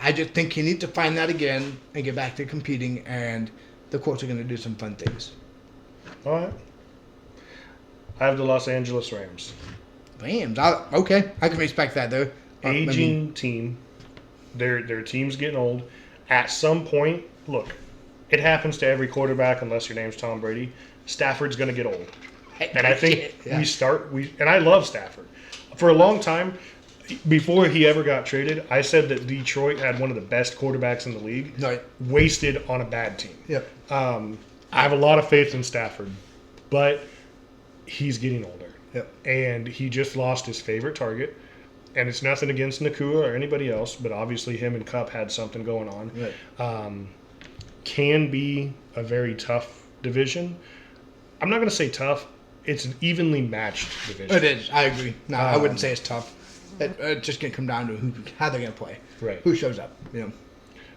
I just think he needs to find that again and get back to competing, and the Colts are going to do some fun things. All right. I have the Los Angeles Rams. Rams. Okay, I can respect that, though. Aging team. Their team's getting old. At some point, look, it happens to every quarterback unless your name's Tom Brady. Stafford's going to get old. And I think and I love Stafford. For a long time, before he ever got traded, I said that Detroit had one of the best quarterbacks in the league, Right. wasted on a bad team. Yep. I have a lot of faith in Stafford, but he's getting older. Yep. And he just lost his favorite target. And it's nothing against Nakua or anybody else, but obviously him and Kupp had something going on. Right. Can be a very tough division. I'm not going to say tough. It's an evenly matched division. It is. I agree. No, I wouldn't say it's tough. It's just going to come down to how they're going to play. Right. Who shows up. You know.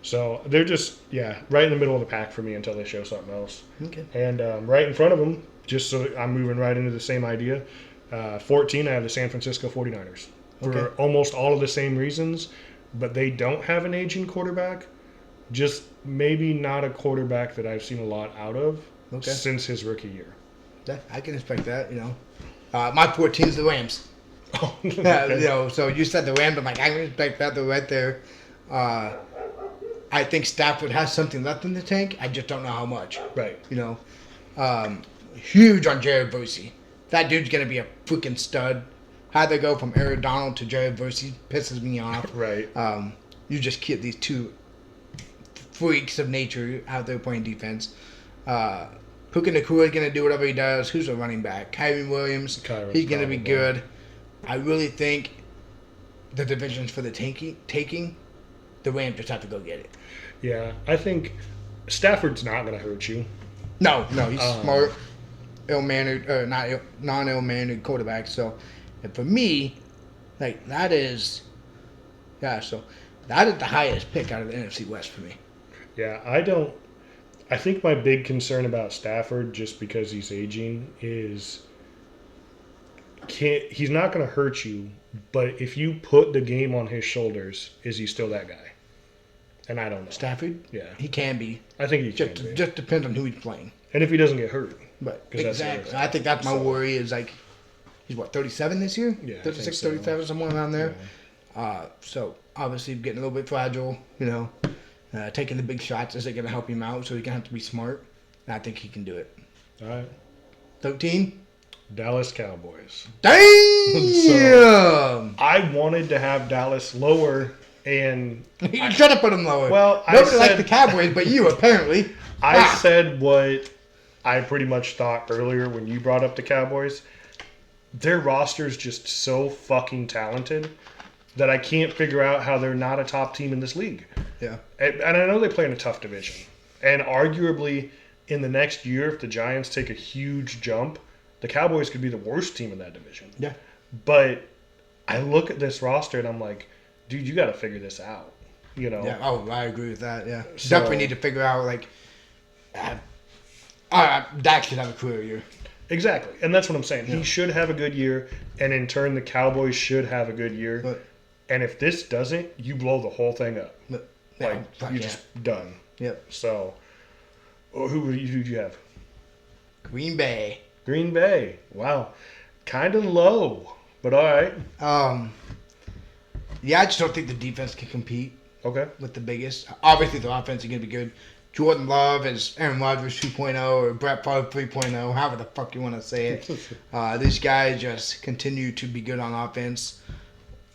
So they're just, right in the middle of the pack for me until they show something else. Okay. And right in front of them, just so I'm moving right into the same idea, 14, I have the San Francisco 49ers. For Okay. almost all of the same reasons, but they don't have an aging quarterback. Just maybe not a quarterback that I've seen a lot out of since his rookie year. Yeah, I can respect that. You know. My 14 is the Rams. Oh, You know, so you said the Rams. I'm like, I can respect that. They're right there. I think Stafford has something left in the tank. I just don't know how much. right. You know, huge on Jared Versey. That dude's gonna be a freaking stud. How they go from Aaron Donald to Jared Versey pisses me off. Right. You just keep these two freaks of nature out there playing defense. Puka Nakua is gonna do whatever he does. Who's a running back? Kyrie Williams. Kyron's He's gonna be probably. good. I really think the division's for the taking. The Rams just have to go get it. Yeah, I think Stafford's not going to hurt you. No, he's smart, ill-mannered, non-ill-mannered quarterback. So, and for me, like that is, so that is the highest pick out of the NFC West for me. Yeah, I think my big concern about Stafford, just because he's aging, is he's not going to hurt you, but if you put the game on his shoulders, is he still that guy? And I don't know. Stafford, Yeah. he can be. I think he can be. Just depends on who he's playing. And if he doesn't get hurt. But 'Cause that's the exactly, other I think that's my So- worry. Is like he's 37 this year. Yeah, I think 36, so. 37, somewhere around there. So obviously getting a little bit fragile. You know, taking the big shots isn't going to help him out. So he's going to have to be smart. And I think he can do it. All right. 13. Dallas Cowboys. Damn! I wanted to have Dallas lower, and You should have put them lower. Well, I Nobody said- liked the Cowboys, but you apparently. I Wow. said what I pretty much thought earlier when you brought up the Cowboys. Their roster's just so fucking talented that I can't figure out how they're not a top team in this league. Yeah. And I know they play in a tough division. And arguably, in the next year, if the Giants take a huge jump, the Cowboys could be the worst team in that division. Yeah. But I look at this roster and I'm like, dude, you got to figure this out. You know? Yeah. Oh, I agree with that. Yeah. So- Definitely need to figure out like. Dak should have a career year. Exactly. And that's what I'm saying. He should have a good year, and in turn, the Cowboys should have a good year. But And if this doesn't, you blow the whole thing up. yeah, Like, fuck you're yeah. just done. Yep. So, who'd you have? Green Bay. Green Bay. Wow. Kind of low, but all right. Yeah, I just don't think the defense can compete Okay. with the biggest. Obviously, the offense is going to be good. Jordan Love is Aaron Rodgers 2.0 or Brett Favre 3.0, however the fuck you want to say it. These guys just continue to be good on offense.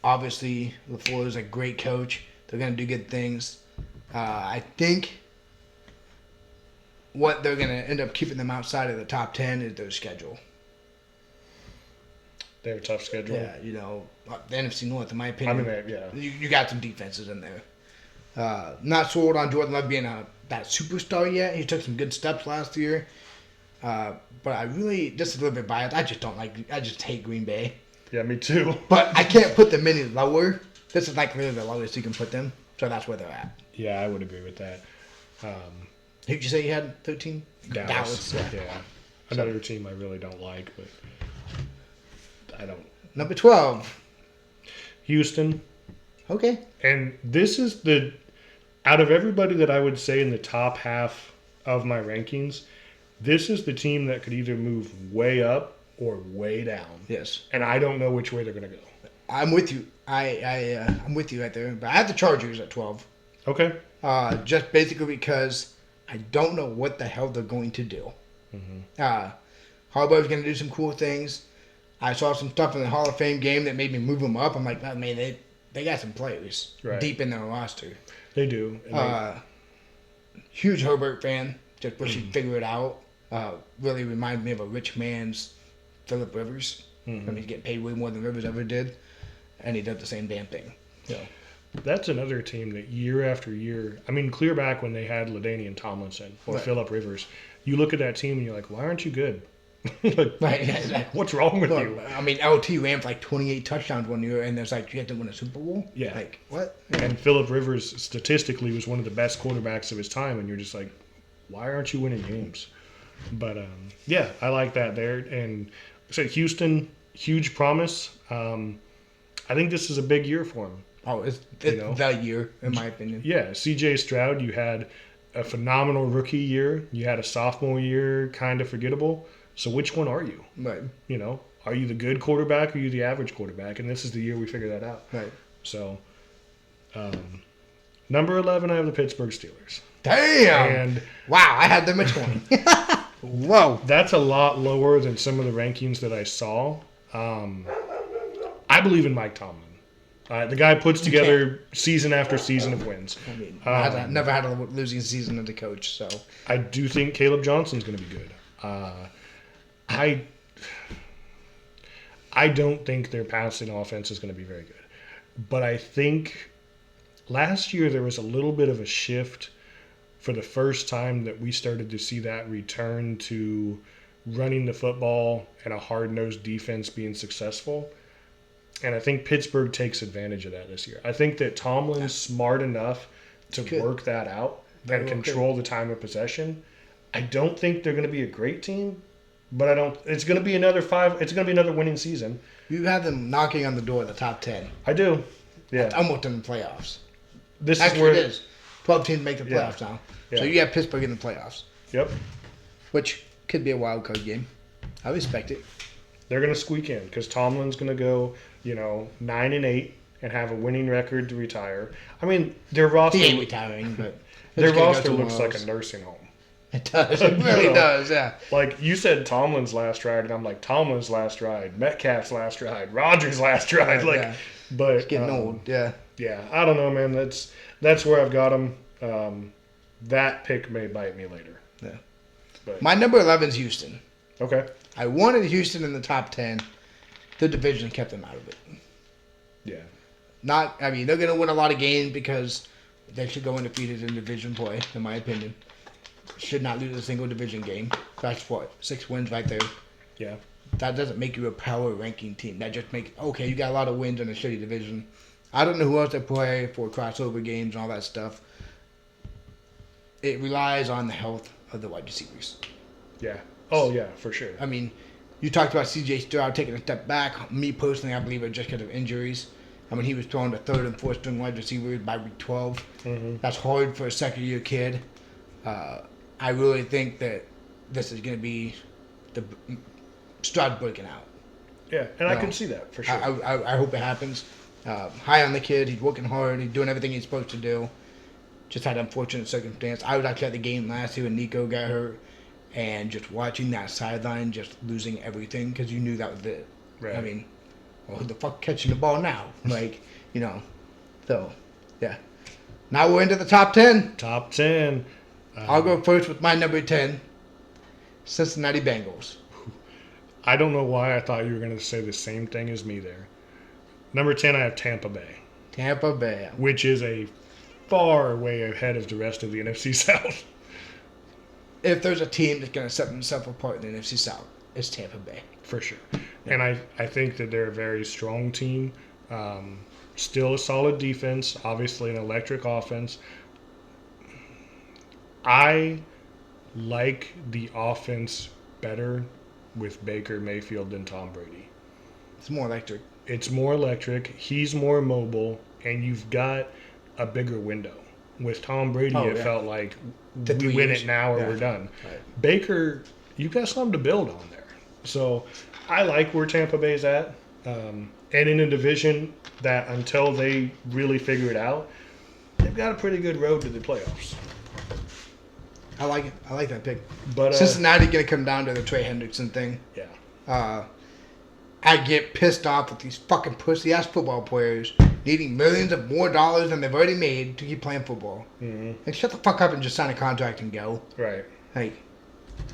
Obviously, LaFleur is a great coach. They're going to do good things. I think what they're going to end up keeping them outside of the top 10 is their schedule. They have a tough schedule. Yeah, you know, the NFC North, in my I opinion. mean, yeah. You got some defenses in there. Not sold on Jordan Love being that superstar yet. He took some good steps last year. But I really, just a little bit biased, I just hate Green Bay. Yeah, me too. But I can't put them any lower. This is like really the lowest you can put them. So that's where they're at. Yeah, I would agree with that. Who'd you say you had 13? Dallas. Yeah. Yeah. Another team I really don't like, but I don't. Number 12. Houston. Okay. And this is out of everybody that I would say in the top half of my rankings, this is the team that could either move way up or way down. Yes. And I don't know which way they're going to go. I'm with you. I'm with you right there. But I have the Chargers at 12. Okay. Just basically because I don't know what the hell they're going to do. Harbaugh's going to do some cool things. I saw some stuff in the Hall of Fame game that made me move them up. I'm like, man, they got some players Right. deep in their roster. They do. And Huge Herbert fan. Just wish he'd figure it out. Really reminds me of a rich man's Phillip Rivers. I mean, he's getting paid way more than Rivers ever did. And he does the same damn thing. So. that's another team that year after year, I mean, clear back when they had LaDainian Tomlinson or Right. Phillip Rivers, you look at that team and you're like, why aren't you good? Like, Right, yeah, exactly. what's wrong with Look, you? I mean, LT ran for like 28 touchdowns one year, and there's like, you have to win a Super Bowl? Yeah. Like, what? And Phillip Rivers statistically was one of the best quarterbacks of his time, and you're just like, why aren't you winning games? But yeah, I like that there. And I said Houston, huge promise. I think this is a big year for him. Oh, it's You know? the year, in my opinion. Yeah, C.J. Stroud, you had a phenomenal rookie year. You had a sophomore year, kind of forgettable. So which one are you? Right, You know, are you the good quarterback or are you the average quarterback? And this is the year we figure that out. right. So, number 11, I have the Pittsburgh Steelers. Damn! And Wow, I had them at 20. Whoa. that's a lot lower than some of the rankings that I saw. I believe in Mike Tomlin. The guy puts together season after season of wins. I mean, I never had a losing season as a coach, so. I do think Caleb Johnson's going to be good. I don't think their passing offense is going to be very good. But I think last year there was a little bit of a shift for the first time that we started to see that return to running the football and a hard-nosed defense being successful. And I think Pittsburgh takes advantage of that this year. I think that Tomlin's smart enough to Good. work that out Very and well control the time of possession. I don't think they're going to be a great team, but I don't. It's going to be another It's going to be another winning season. You have them knocking on the door of the top 10. I do. Yeah. Almost in the playoffs. This Actually, is where it is. 12 teams make the Yeah. playoffs now. Yeah. So you have Pittsburgh in the playoffs, Yep. which could be a wild card game. I respect it. They're going to squeak in because Tomlin's going to go, 9-8 and have a winning record to retire. I mean, their roster. He ain't retiring, but Their he's gonna go roster somewhere looks like a else. nursing home. It does. It You really know? does. Yeah. Like you said, Tomlin's last ride, and I'm like Tomlin's last ride, Metcalf's last ride, Rogers' last ride. Like, Yeah. but It's getting old. Yeah. yeah, I don't know, man. That's where I've got him. That pick may bite me later. Yeah. But My number 11 is Houston. okay, I wanted Houston in the top 10. The division kept them out of it. yeah, I mean, they're going to win a lot of games because they should go undefeated in division play, in my opinion. Should not lose a single division game. That's what, 6 wins right there. yeah, That doesn't make you a power ranking team. That just makes, okay, you got a lot of wins in a shitty division. I don't know who else they play for crossover games and all that stuff. It relies on the health of the wide receivers. yeah. Oh yeah, for sure. I mean, you talked about C.J. Stroud taking a step back. Me personally, I believe it just because of injuries. I mean, he was throwing to third and fourth string wide receivers by week 12. Mm-hmm. That's hard for a second-year kid. I really think that this is going to be the Stroud breaking out. Yeah, and I No. can see that for sure. I hope it happens. High on the kid. He's working hard. He's doing everything he's supposed to do. Just had unfortunate circumstance. I was actually at the game last year when Nico got hurt. And just watching that sideline, just losing everything because you knew that was it. Right. I mean, well, who the fuck catching the ball now? Like, you know. So, yeah. Now we're into the top 10. Top 10. I'll go first with my number 10. Cincinnati Bengals. I don't know why I thought you were going to say the same thing as me there. Number 10, I have Tampa Bay, Tampa Bay. which is a far way ahead of the rest of the NFC South. If there's a team that's going to set themselves apart in the NFC South, it's Tampa Bay. For sure. And I think that they're a very strong team. Still a solid defense, obviously an electric offense. I like the offense better with Baker Mayfield than Tom Brady. It's more electric. It's more electric. He's more mobile, and you've got a bigger window. With Tom Brady, Oh, it yeah. felt like The we 3 win years. it now or Yeah. we're done. Right. Baker, you've got something to build on there. So I like where Tampa Bay's at. And in a division that until they really figure it out, they've got a pretty good road to the playoffs. I like it. I like that pick. But Cincinnati going to come down to the Trey Hendrickson thing. yeah, I get pissed off with these fucking pussy-ass football players needing millions of more dollars than they've already made to keep playing football. mm-hmm. Like, shut the fuck up and just sign a contract and go. Right. Like,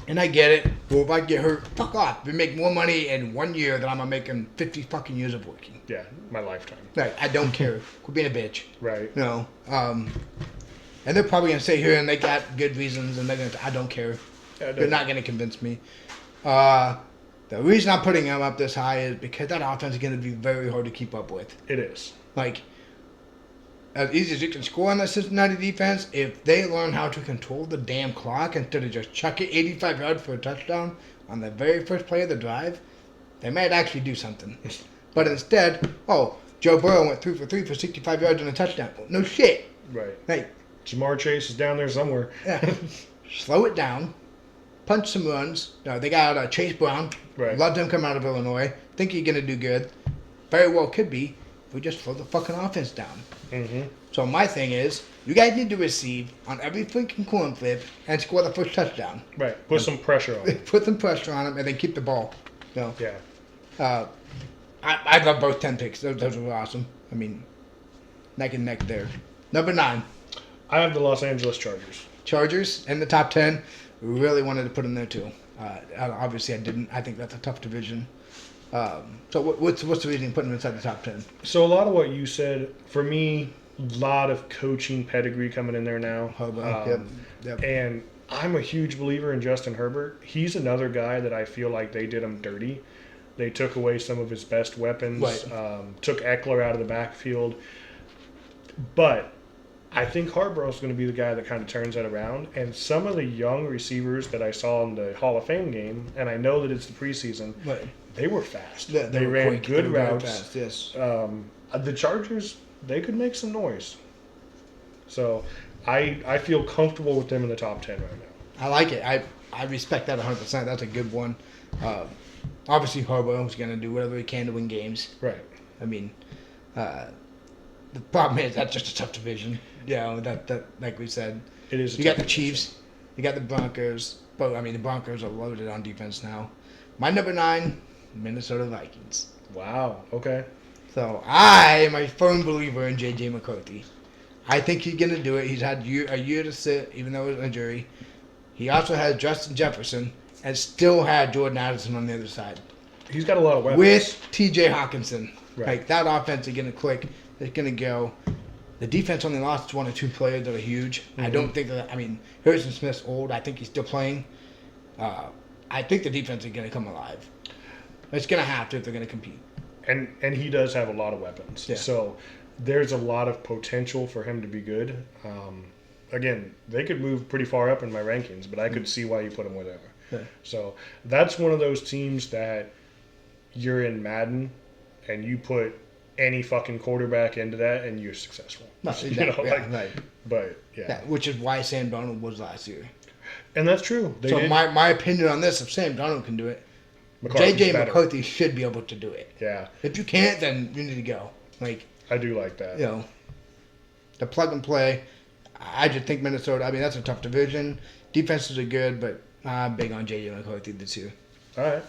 and I get it. Well, if I get hurt, fuck off. We make more money in 1 year than I'm gonna make in 50 fucking years of working. Yeah, my lifetime. Like, I don't care. Quit being a bitch. Right. You know. And they're probably gonna sit here and they got good reasons, and they're gonna. I don't care. Yeah, They're not gonna convince me. The reason I'm putting them up this high is because that offense is gonna be very hard to keep up with. It is. Like, as easy as you can score on the Cincinnati defense, if they learn how to control the damn clock instead of just chuck it 85 yards for a touchdown on the very first play of the drive, they might actually do something. But instead, Joe Burrow went 3 for 3 for 65 yards and a touchdown. No shit. Right. Hey, Jamar Chase is down there somewhere. yeah. Slow it down. Punch some runs. They got Chase Brown. Right. Loved him coming out of Illinois. Think he's going to do good. Very well could be if we just slow the fucking offense down. Mm-hmm. So my thing is, you guys need to receive on every freaking coin flip and score the first touchdown. Right. Put some pressure on it. Put some pressure on them and then keep the ball. Yeah. I love both 10 picks. Those were awesome. I mean, neck and neck there. Number 9, I have the Los Angeles Chargers. Chargers in the top 10. Really wanted to put them there too. Obviously, I didn't. I think that's a tough division. So what's the reason you put them inside the top 10? So a lot of what you said, for me, a lot of coaching pedigree coming in there now. Yep. And I'm a huge believer in Justin Herbert. He's another guy that I feel like they did him dirty. They took away some of his best weapons, Right. Took Eckler out of the backfield. But I think Harbaugh's going to be the guy that kind of turns that around. And some of the young receivers that I saw in the Hall of Fame game, and I know that it's the preseason, Right. they were fast. Yeah, they were ran quick. good They were very routes. fast, yes. The Chargers, they could make some noise. So I feel comfortable with them in the top 10 right now. I like it. I respect that 100%. That's a good one. Obviously, Harbaugh's going to do whatever he can to win games. Right. I mean, the problem is that's just a tough division. That like we said, It is. you got the Chiefs. You got the Broncos. But, I mean, the Broncos are loaded on defense now. My number 9, Minnesota Vikings. Wow. Okay. So, I am a firm believer in J.J. McCarthy. I think he's going to do it. He's had a year to sit, even though it was an injury. He also has Justin Jefferson and still had Jordan Addison on the other side. He's got a lot of weapons. With T.J. Hawkinson. Right. Like, that offense is going to click. It's going to go. The defense only lost 1 or 2 players that are huge. I don't think that, I mean, Harrison Smith's old. I think he's still playing. I think the defense is going to come alive. It's going to have to if they're going to compete. And he does have a lot of weapons. Yeah. So there's a lot of potential for him to be good. Again, they could move pretty far up in my rankings, but I could see why you put them where they are. Yeah. So that's one of those teams that you're in Madden and you put any fucking quarterback into that and you're successful. No, exactly. Right. But Yeah, which is why Sam Darnold was last year. And that's true. My opinion on this, if Sam Darnold can do it, McCarthy's J.J. better. McCarthy should be able to do it. Yeah, If you can't, then you need to go. Like, I do like that. you know, the plug and play. I just think Minnesota, I mean, that's a tough division. Defenses are good, but I'm big on J.J. McCarthy this year. All right.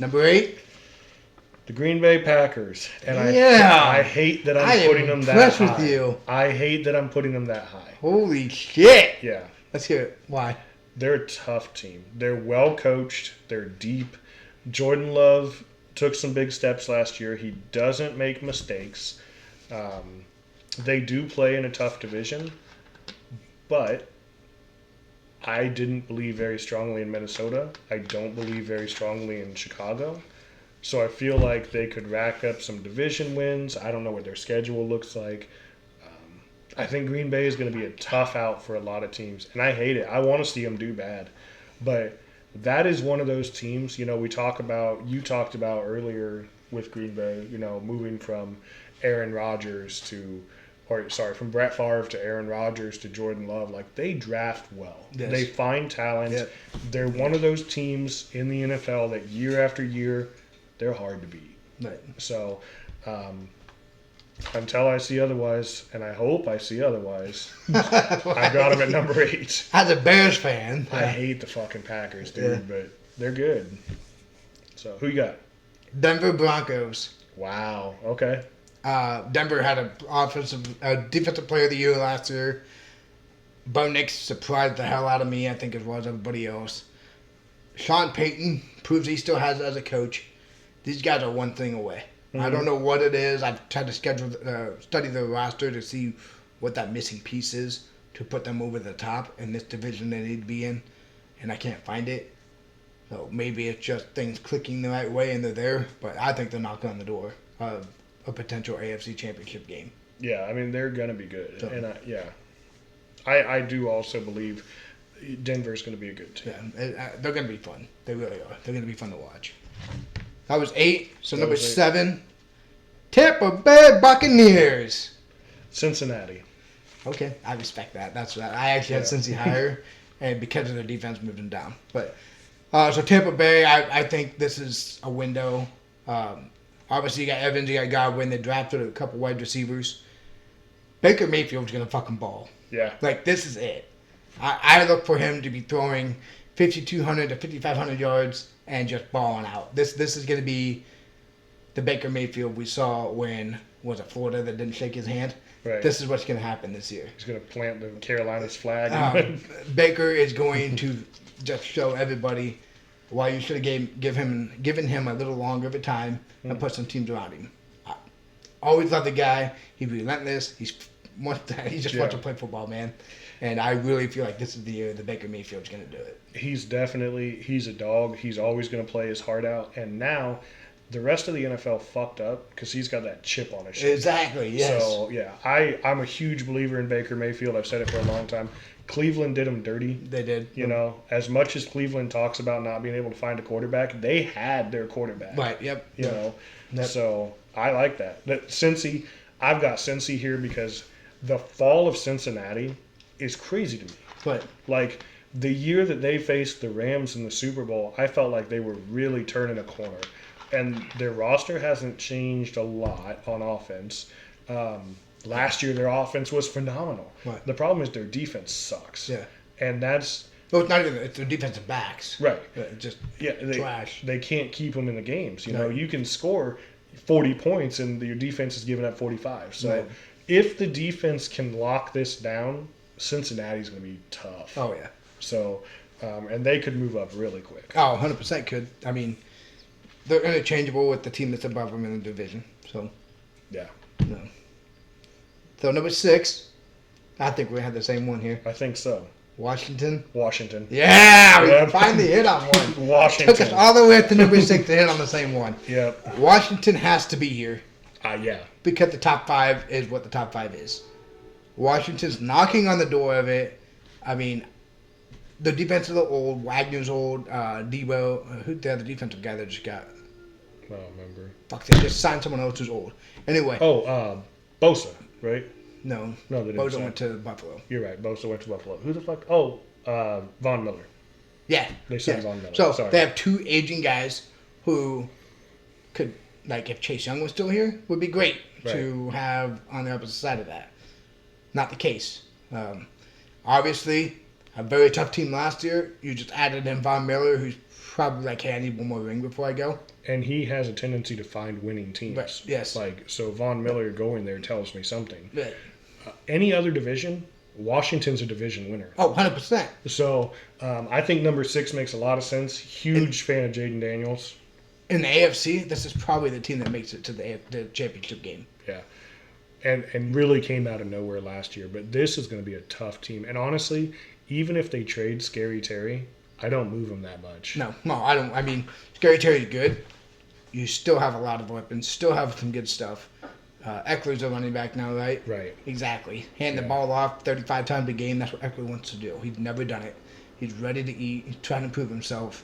Number 8. The Green Bay Packers. And Yeah. I hate that I I'm am putting them that impressed high. with you. I hate that I'm putting them that high. Holy shit. Yeah. Let's hear it. Why? They're a tough team. They're well coached. They're deep. Jordan Love took some big steps last year. He doesn't make mistakes. They do play in a tough division, but I didn't believe very strongly in Minnesota. I don't believe very strongly in Chicago. So I feel like they could rack up some division wins. I don't know what their schedule looks like. I think Green Bay is going to be a tough out for a lot of teams, and I hate it. I want to see them do bad, but that is one of those teams. You talked about earlier with Green Bay. Moving from from Brett Favre to Aaron Rodgers to Jordan Love. Like, they draft well. Yes. They find talent. Yep. They're one of those teams in the NFL that year after year, they're hard to beat. Right. So, until I see otherwise, and I hope I see otherwise, I got them at number 8. As a Bears fan, I hate the fucking Packers, dude, but they're good. So, who you got? Denver Broncos. Wow. Okay. Denver had a defensive player of the year last year. Bo Nix surprised the hell out of me, I think it was everybody else. Sean Payton proves he still has it as a coach. These guys are one thing away. I don't know what it is. I've tried to study the roster to see what that missing piece is to put them over the top in this division they need to be in, and I can't find it. So maybe it's just things clicking the right way and they're there, but I think they're knocking on the door of a potential AFC Championship game. Yeah, I mean, they're going to be good. So, and I do also believe Denver's going to be a good team. Yeah, they're going to be fun. They really are. They're going to be fun to watch. That was 8. So That number was 8. 7, Tampa Bay Buccaneers. Cincinnati. Okay, I respect that. That's that. I actually had Cincy higher, and because of their defense, moved them down. But so Tampa Bay, I think this is a window. Obviously, you got Evans, you got Godwin. They drafted a couple wide receivers. Baker Mayfield's gonna fucking ball. Yeah. Like, this is it. I look for him to be throwing 5,200 to 5,500 yards and just balling out. This is going to be the Baker Mayfield we saw when, was it Florida that didn't shake his hand? Right. This is what's going to happen this year. He's going to plant the Carolinas flag. Baker is going to just show everybody why you should have given him a little longer of a time and put some teams around him. I always loved the guy. He's relentless. He just wants to play football, man. And I really feel like this is the year that Baker Mayfield's going to do it. He's a dog. He's always going to play his heart out. And now the rest of the NFL fucked up because he's got that chip on his shoulder. Exactly, yes. So, yeah, I'm a huge believer in Baker Mayfield. I've said it for a long time. Cleveland did him dirty. They did. As much as Cleveland talks about not being able to find a quarterback, they had their quarterback. Right, yep. Yep. So I like that. I've got Cincy here because the fall of Cincinnati is crazy to me. But Like, the year that they faced the Rams in the Super Bowl, I felt like they were really turning a corner. And their roster hasn't changed a lot on offense. Last year, their offense was phenomenal. Right. The problem is their defense sucks. Yeah. and that's No, it's not even. It's their defensive backs. right. Just Yeah, trash. they can't keep them in the games. You know, Right. you can score 40 points and your defense is giving up 45. So Right. if the defense can lock this down, Cincinnati's going to be tough. Oh yeah. So, and they could move up really quick. Oh, 100% could. I mean, they're interchangeable with the team that's above them in the division. So, Yeah, no. So number 6, I think we have the same one here. I think so. Washington. Washington. Yeah, we Yep. finally hit on one. Took us Washington. all the way up to number 6 to hit on the same one. Yep. Washington has to be here Yeah. because the top 5 is what the top 5 is. Washington's knocking on the door of it. I mean, the defense is a little old. Wagner's old. Debo. Who's the other defensive guy that just got? I don't remember. Fuck, they just signed someone else who's old. Anyway, Oh, Bosa, right? no. No, they didn't. Bosa sign. went to Buffalo. You're right. Bosa went to Buffalo. Who the fuck? Oh, Von Miller. Yeah. They signed Von Miller. So Sorry. they have 2 aging guys who could, like, if Chase Young was still here, would be great to have on the opposite side of that. Not the case. Obviously, a very tough team last year. You just added in Von Miller, who's probably like, hey, I need one more ring before I go. And he has a tendency to find winning teams. Right, yes. Like, so Von Miller going there tells me something. But, Any other division, Washington's a division winner. 100%. So I think number 6 makes a lot of sense. Huge fan of Jaden Daniels. In the AFC, this is probably the team that makes it to the championship game. Yeah. And really came out of nowhere last year. But this is going to be a tough team. And honestly, even if they trade Scary Terry, I don't move him that much. No, I don't. I mean, Scary Terry's good. You still have a lot of weapons. Still have some good stuff. Eckler's a running back now, right? Right. Exactly. Hand the Yeah. ball off 35 times a game. That's what Eckler wants to do. He's never done it. He's ready to eat. He's trying to prove himself.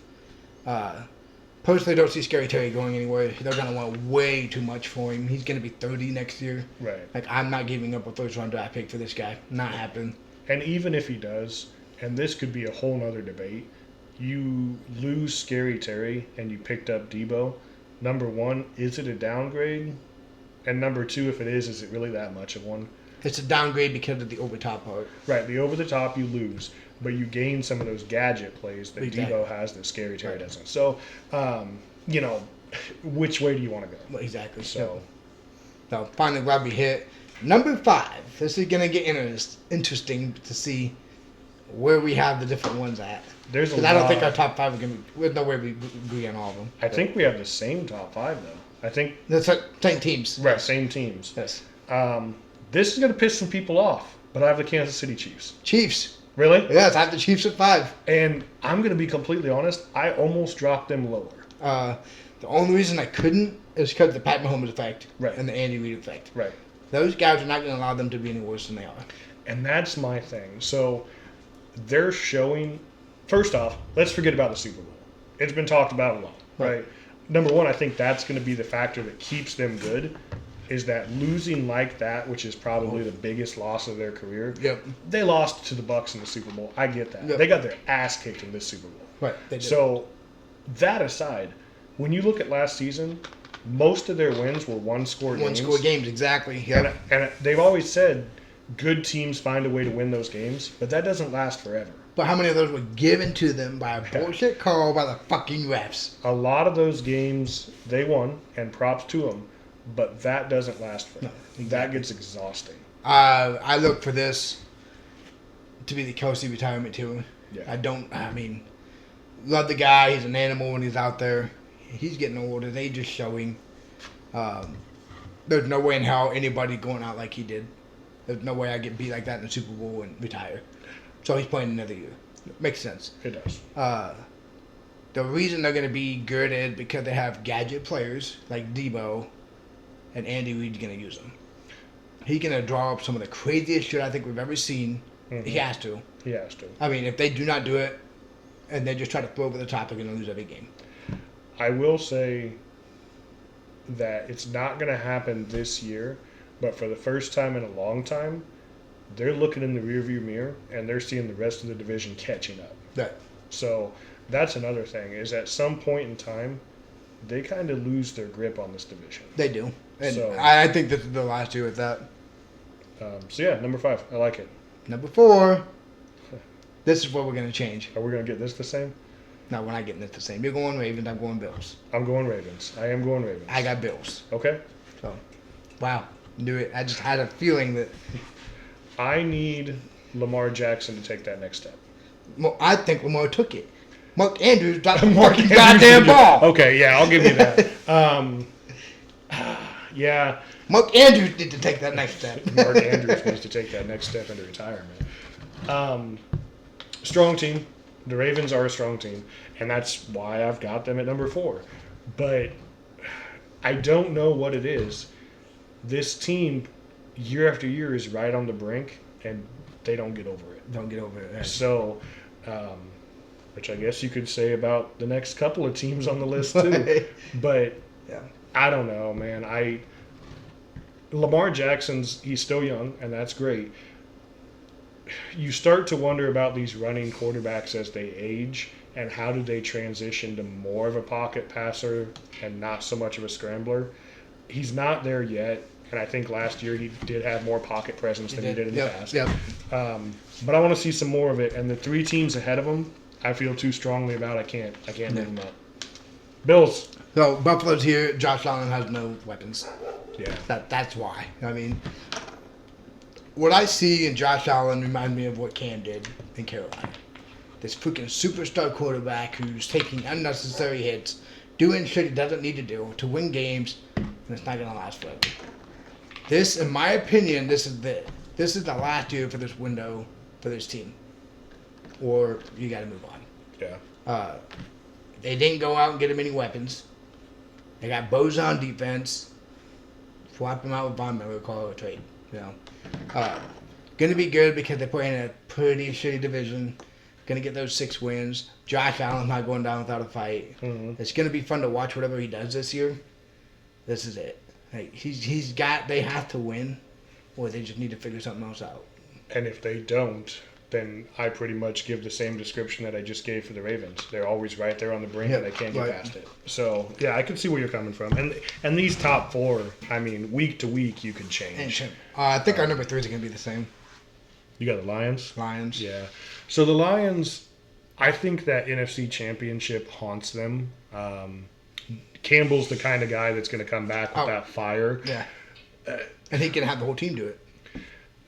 Personally, don't see Scary Terry going anywhere. They're going to want way too much for him. He's going to be 30 next year. Right. Like, I'm not giving up a first-round draft pick for this guy. Not happening. And even if he does, and this could be a whole nother debate, you lose Scary Terry and you picked up Debo. Number 1, is it a downgrade? And number 2, if it is it really that much of one? It's a downgrade because of the over-top part. Right, the over the top you lose, but you gain some of those gadget plays that Exactly. Debo has that Scary Terry Right. doesn't. So, you know, which way do you want to go? Well, exactly. So, So finally, glad we hit number 5. This is gonna get interesting to see where we have the different ones at. there's a Because lot. I don't think our top 5 are gonna be. There's no way we agree on all of them. I think we have the same top 5 though. I think That's same teams. right, same teams. Yes. This is going to piss some people off, but I have the Kansas City Chiefs. Chiefs. Really? Yes, I have the Chiefs at 5. And I'm going to be completely honest. I almost dropped them lower. The only reason I couldn't is because of the Pat Mahomes effect Right. and the Andy Reid effect. Right. Those guys are not going to allow them to be any worse than they are. And that's my thing. So they're showing. First off, let's forget about the Super Bowl. It's been talked about a lot, right? Number 1, I think that's going to be the factor that keeps them good. Is that losing like that, which is probably the biggest loss of their career. Yep. They lost to the Bucks in the Super Bowl. I get that. Yep. They got their ass kicked in this Super Bowl. Right. They did. So, that aside, when you look at last season, most of their wins were one-score games. One-score games, exactly. Yep. And they've always said good teams find a way to win those games, but that doesn't last forever. But how many of those were given to them by a bullshit call by the fucking refs? A lot of those games they won, and props to them, but that doesn't last forever. No, That gets exhausting. I look for this to be the Kelsey retirement too. Yeah. I mean, love the guy. He's an animal when he's out there. He's getting old. His age is showing. There's no way in hell anybody going out like he did. There's no way I get beat like that in the Super Bowl and retire. So he's playing another year. Makes sense. It does. The reason they're going to be good is because they have gadget players like Debo, and Andy Reid's going to use them. He's going to draw up some of the craziest shit I think we've ever seen. Mm-hmm. He has to. He has to. I mean, if they do not do it, and they just try to throw over the top, they're going to lose every game. I will say that it's not going to happen this year, but for the first time in a long time, they're looking in the rearview mirror and they're seeing the rest of the division catching up. Right. So that's another thing is at some point in time, they kind of lose their grip on this division. They do. And So- I think this is the last year with that. So yeah, number 5, I like it. Number 4, This is what we're going to change. Are we going to get this the same? No, we're not getting it the same. You're going Ravens. I'm going Bills. I'm going Ravens. I am going Ravens. I got Bills. Okay. So, wow. Knew it. I just had a feeling that. I need Lamar Jackson to take that next step. Well, I think Lamar took it. Mark Andrews dropped the Mark fucking Andrews goddamn did it. ball. Okay, yeah, I'll give you that. Yeah, Mark Andrews need to take that next step. Mark Andrews needs to take that next step into retirement. Strong team. The Ravens are a strong team, and that's why I've got them at number 4. But I don't know what it is. This team, year after year, is right on the brink, and they don't get over it. Don't get over it. So, which I guess you could say about the next couple of teams on the list too. But Yeah. I don't know, man. Lamar Jackson's, he's still young, and that's great. You start to wonder about these running quarterbacks as they age, and how do they transition to more of a pocket passer and not so much of a scrambler. He's not there yet, and I think last year he did have more pocket presence than he did in the past. Yep. But I want to see some more of it, and the 3 teams ahead of him, I feel too strongly about. I can't move them up. Bills. So Buffalo's here. Josh Allen has no weapons. Yeah. That's why. I mean, what I see in Josh Allen reminds me of what Cam did in Carolina. This freaking superstar quarterback who's taking unnecessary hits, doing shit he doesn't need to do to win games, and it's not gonna last forever. This, in my opinion, this is the last year for this window for this team, or you got to move on. Yeah. They didn't go out and get him any weapons. They got Bosa on defense. Swap him out with Von Miller, call it a trade. You know, gonna be good because they're playing in a pretty shitty division. Gonna get those 6 wins. Josh Allen's not going down without a fight. Mm-hmm. It's gonna be fun to watch whatever he does this year. This is it. Like, they have to win, or they just need to figure something else out. And if they don't, then I pretty much give the same description that I just gave for the Ravens. They're always right there on the brink, and they can't get past it. So, yeah, I can see where you're coming from. And these top 4, I mean, week to week you can change. I think our number 3 is going to be the same. You got the Lions? Lions. Yeah. So the Lions, I think that NFC Championship haunts them. Campbell's the kind of guy that's going to come back with that fire. Yeah. And he can have the whole team do it.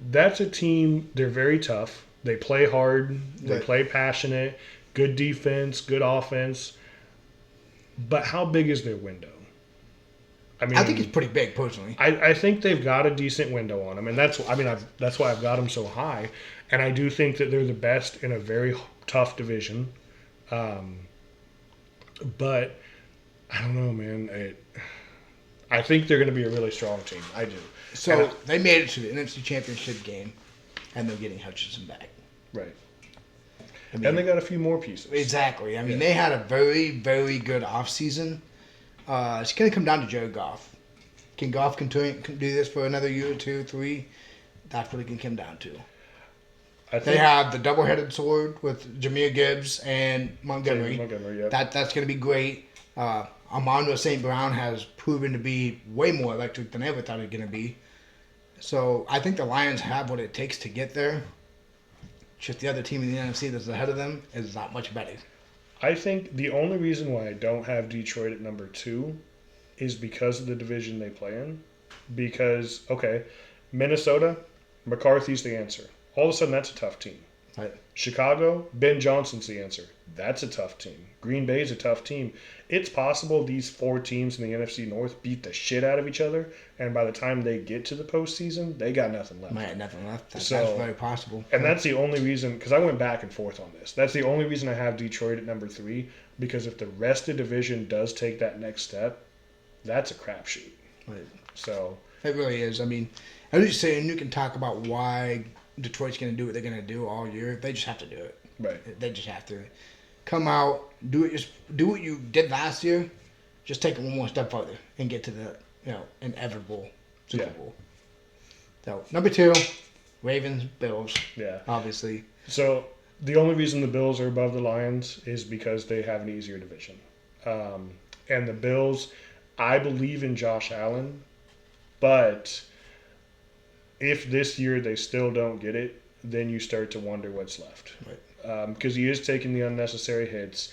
That's a team, they're very tough. They play hard. They Right. play passionate. Good defense, good offense. But how big is their window? I mean, I think it's pretty big, personally. I think they've got a decent window on them, and that's why I've got them so high. And I do think that they're the best in a very tough division. But I don't know, man. I think they're going to be a really strong team. I do. So they made it to the NFC Championship game, and they're getting Hutchinson back. Right. I mean, And they got a few more pieces. exactly. I mean, they had a very, very good offseason. It's going to come down to Jared Goff. Can Goff continue do this for another year, 2, 3? That's what it can come down to. I They think have the double-headed sword with Jameer Gibbs and Montgomery. Yeah. That's going to be great. Armando St. Brown has proven to be way more electric than I ever thought he was going to be. So I think the Lions have what it takes to get there. Just the other team in the NFC that's ahead of them is not much better. I think the only reason why I don't have Detroit at number 2 is because of the division they play in. Because, okay, Minnesota, McCarthy's the answer. All of a sudden, that's a tough team. Right. Chicago, Ben Johnson's the answer. That's a tough team. Green Bay's a tough team. It's possible these 4 teams in the NFC North beat the shit out of each other, and by the time they get to the postseason, they got nothing left. Might have nothing left. That's So- very possible. And that's the only reason, because I went back and forth on this. That's the only reason I have Detroit at number 3, because if the rest of the division does take that next step, that's a crapshoot. Right. So, It really is. I mean, I was just saying, you can talk about why Detroit's going to do what they're going to do all year. They just have to do it. right. They just have to come out, do what you did last year. Just take it one more step further and get to the inevitable Super Yeah. Bowl. So number 2, Ravens, Bills, Yeah. obviously. So, the only reason the Bills are above the Lions is because they have an easier division. And the Bills, I believe in Josh Allen, but if this year they still don't get it, then you start to wonder what's left. Right. because he is taking the unnecessary hits.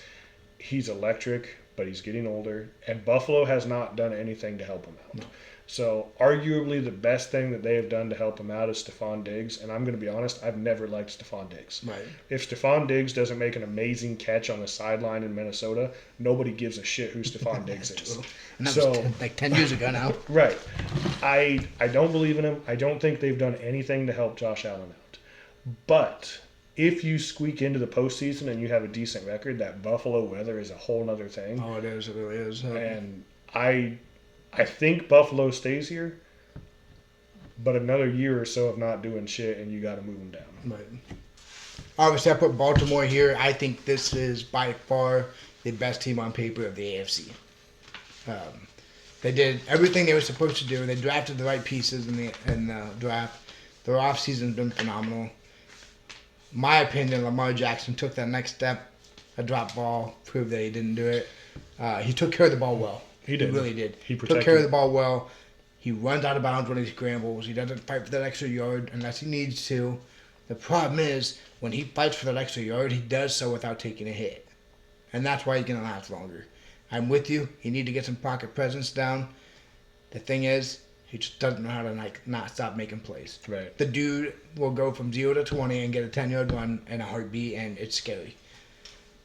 He's electric, but he's getting older, and Buffalo has not done anything to help him out. No. So, arguably, the best thing that they have done to help him out is Stephon Diggs. And I'm going to be honest, I've never liked Stephon Diggs. Right. If Stephon Diggs doesn't make an amazing catch on the sideline in Minnesota, nobody gives a shit who Stephon Diggs is. And that So- was like 10 years ago now. Right. I don't believe in him. I don't think they've done anything to help Josh Allen out. But if you squeak into the postseason and you have a decent record, that Buffalo weather is a whole nother thing. Oh, it is. It really is. And I think Buffalo stays here, but another year or so of not doing shit, and you got to move them down. Right. Obviously, I put Baltimore here. I think this is by far the best team on paper of the AFC. They did everything they were supposed to do. They drafted the right pieces in the draft. Their offseason's been phenomenal. My opinion, Lamar Jackson took that next step. A drop ball proved that he didn't do it. He took care of the ball well. He did. He really did. He took protected care of the ball well. He runs out of bounds when he scrambles. He doesn't fight for that extra yard unless he needs to. The problem is, when he fights for that extra yard, he does so without taking a hit. And that's why he's going to last longer. I'm with you. He need to get some pocket presence down. The thing is, he just doesn't know how to not stop making plays. Right. The dude will go from 0 to 20 and get a 10-yard run in a heartbeat, and it's scary.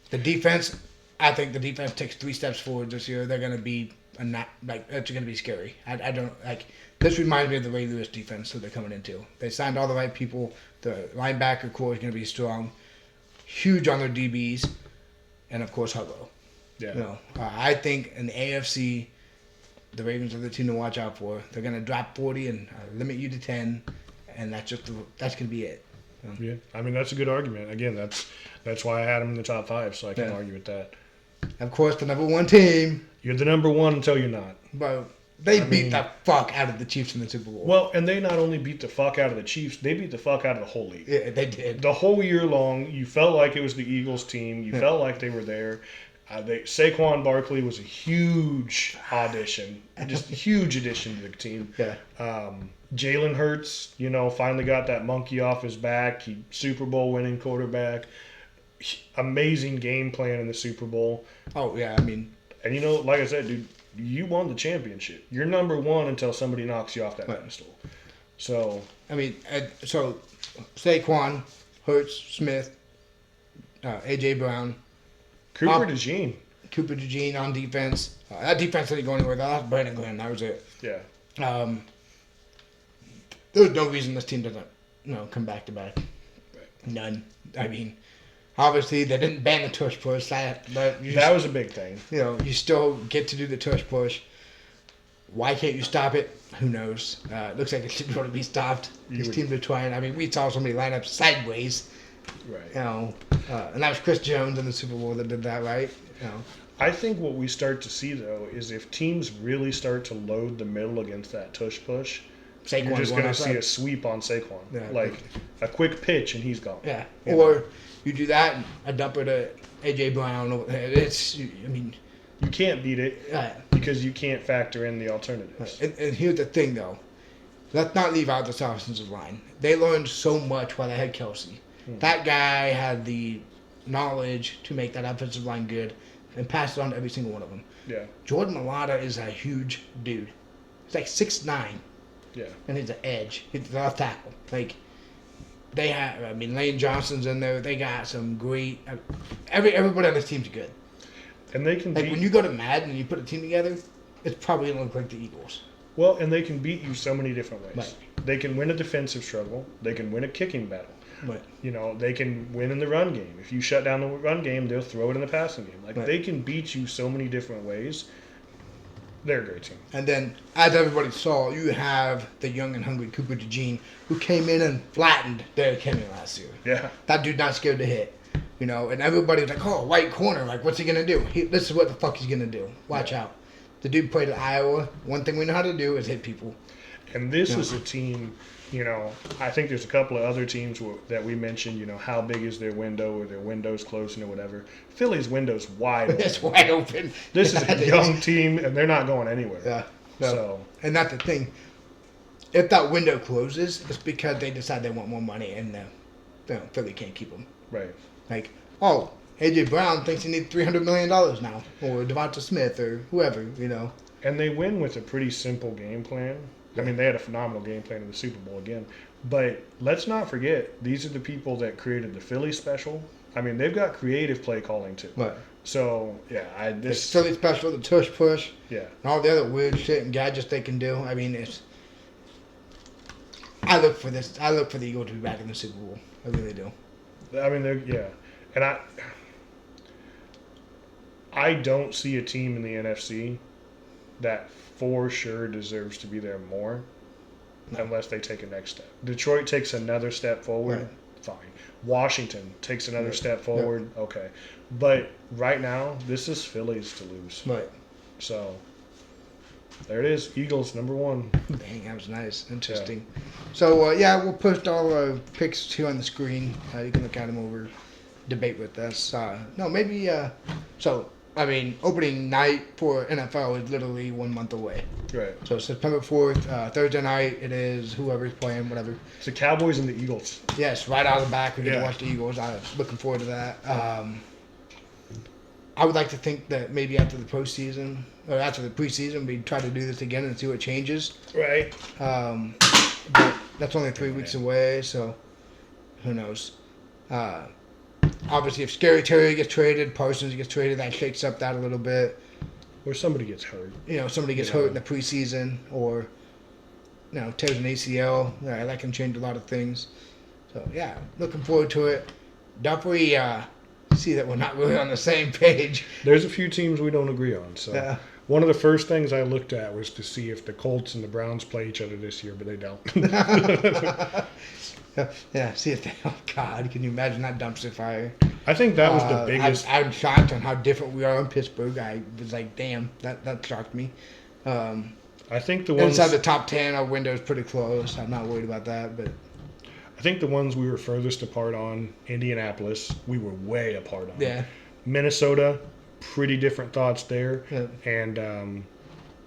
The defense, I think the defense takes 3 steps forward this year. They're going to be it's going to be scary. I don't like. This reminds me of the Ray Lewis defense that they're coming into. They signed all the right people. The linebacker core is going to be strong. Huge on their DBs, and of course Huggo. Yeah. You know, I think in the AFC, the Ravens are the team to watch out for. They're going to drop 40 and limit you to 10, and that's going to be it. Yeah. I mean, that's a good argument. Again, that's why I had him in the top 5, so I can argue with that. Of course, the number 1 team, You're the number 1 until you're not. but they beat the fuck out of the Chiefs in the Super Bowl. Well, and they not only beat the fuck out of the Chiefs, they beat the fuck out of the whole league. Yeah, they did. The whole year long, you felt like it was the Eagles team. You felt like they were there. Saquon Barkley was a huge audition, just a huge addition to the team. Yeah. Jalen Hurts, finally got that monkey off his back. He Super Bowl winning quarterback. Amazing game plan in the Super Bowl. Oh, yeah, I mean. And like I said, dude, you won the championship. You're number 1 until somebody knocks you off that pedestal. So. I mean, so Saquon, Hurts, Smith, A.J. Brown. Cooper DeJean on defense. That defense didn't go anywhere. That was Brandon Glenn. That was it. Yeah. There's no reason this team doesn't, come back to back. Right. None. I mean, obviously they didn't ban the tush push. That was a big thing. You still get to do the tush push. Why can't you stop it? Who knows? It looks like it should be able to be stopped. These teams are trying. I mean, we saw somebody line up sideways. Right. And that was Chris Jones in the Super Bowl that did that, right? I think what we start to see, though, is if teams really start to load the middle against that tush push, Saquon's you're just going to outside. see a sweep on Saquon. Yeah. Like a quick pitch and he's gone. Yeah. Or you do that and a dumper to A.J. Brown. You can't beat it because you can't factor in the alternatives. And here's the thing, though. Let's not leave out this offensive line. They learned so much while they had Kelsey. That guy had the knowledge to make that offensive line good and pass it on to every single one of them. Yeah. Jordan Mailata is a huge dude. He's like 6'9". Yeah. And he's an edge. He's a left tackle. Lane Johnson's in there. They got some great. Everybody on this team's good. And they can beat. When you go to Madden and you put a team together, it's probably going to look like the Eagles. Well, and they can beat you so many different ways. Right. They can win a defensive struggle. They can win a kicking battle. Right. They can win in the run game. If you shut down the run game, they'll throw it in the passing game. They can beat you so many different ways. They're a great team. And then, as everybody saw, you have the young and hungry Cooper DeJean, who came in and flattened Derrick Henry last year. Yeah. That dude not scared to hit. And everybody was like, oh, white corner. Like, what's he going to do? This is what the fuck he's going to do. Watch out. The dude played at Iowa. One thing we know how to do is hit people. And this is a team, I think there's a couple of other teams that we mentioned, how big is their window or their window's closing or whatever. Philly's window's wide open. It's wide open. This is a young team, and they're not going anywhere. Yeah. No. So. And that's the thing. If that window closes, it's because they decide they want more money, and Philly can't keep them. Right. Like, oh, AJ Brown thinks he needs $300 million now, or Devonta Smith, or whoever, you know. And they win with a pretty simple game plan. I mean, they had a phenomenal game plan in the Super Bowl again. But let's not forget, these are the people that created the Philly special. I mean, they've got creative play calling too. Right. So yeah, The Philly special, the tush push, yeah. and all the other weird shit and gadgets they can do. I mean, it's. I look for this. I look for the Eagles to be back in the Super Bowl. I really do. I mean, and I don't see a team in the NFC that for sure deserves to be there more, unless they take a next step. Detroit takes another step forward, Right. fine. Washington takes another Right. step forward, okay. But right now, this is Philly's to lose. Right. So there it is, Eagles #1. Dang, that was nice. Interesting. So, yeah, we'll post all our picks here on the screen. You can look at them over, debate with us. I mean, opening night for NFL is literally 1 month away. Right. So, September 4th, Thursday night, it is whoever's playing, whatever. It's the Cowboys and the Eagles. Yes, right out of the back, we get to Yeah. watch the Eagles. I'm looking forward to that. I would like to think that maybe after the postseason, or after the preseason, we try to do this again and see what changes. Right. But that's only 3 weeks away, so who knows? Obviously, if Scary Terry gets traded, Parsons gets traded, that shakes up that a little bit. Or somebody gets hurt. You know, somebody gets Yeah. hurt in the preseason, or tears an ACL. That can change a lot of things. So yeah, looking forward to it. Definitely see that we're not really on the same page. There's a few teams we don't agree on. So Yeah. one of the first things I looked at was to see if the Colts and the Browns play each other this year, but they don't. Yeah, see if they. Oh God, can you imagine that dumpster fire? I think that was the biggest. I'm shocked on how different we are in Pittsburgh. I was like, damn, that shocked me. I think the ones. Inside the top 10, our window's pretty close. I'm not worried about that, but I think the ones we were furthest apart on, Indianapolis, we were way apart on. yeah, Minnesota, pretty different thoughts there. Yeah. And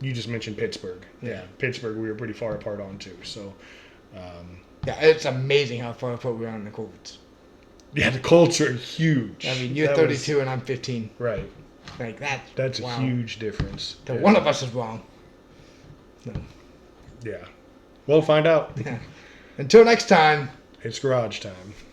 you just mentioned Pittsburgh. Yeah. Pittsburgh, we were pretty far apart on too. So, yeah, it's amazing how far apart we are on the Colts. yeah, the Colts are huge. I mean, you're That 32 and I'm 15. was- right. Like that. That's wow. a huge difference. So Yeah. one of us is wrong. No. Yeah. We'll find out. Until next time. It's garage time.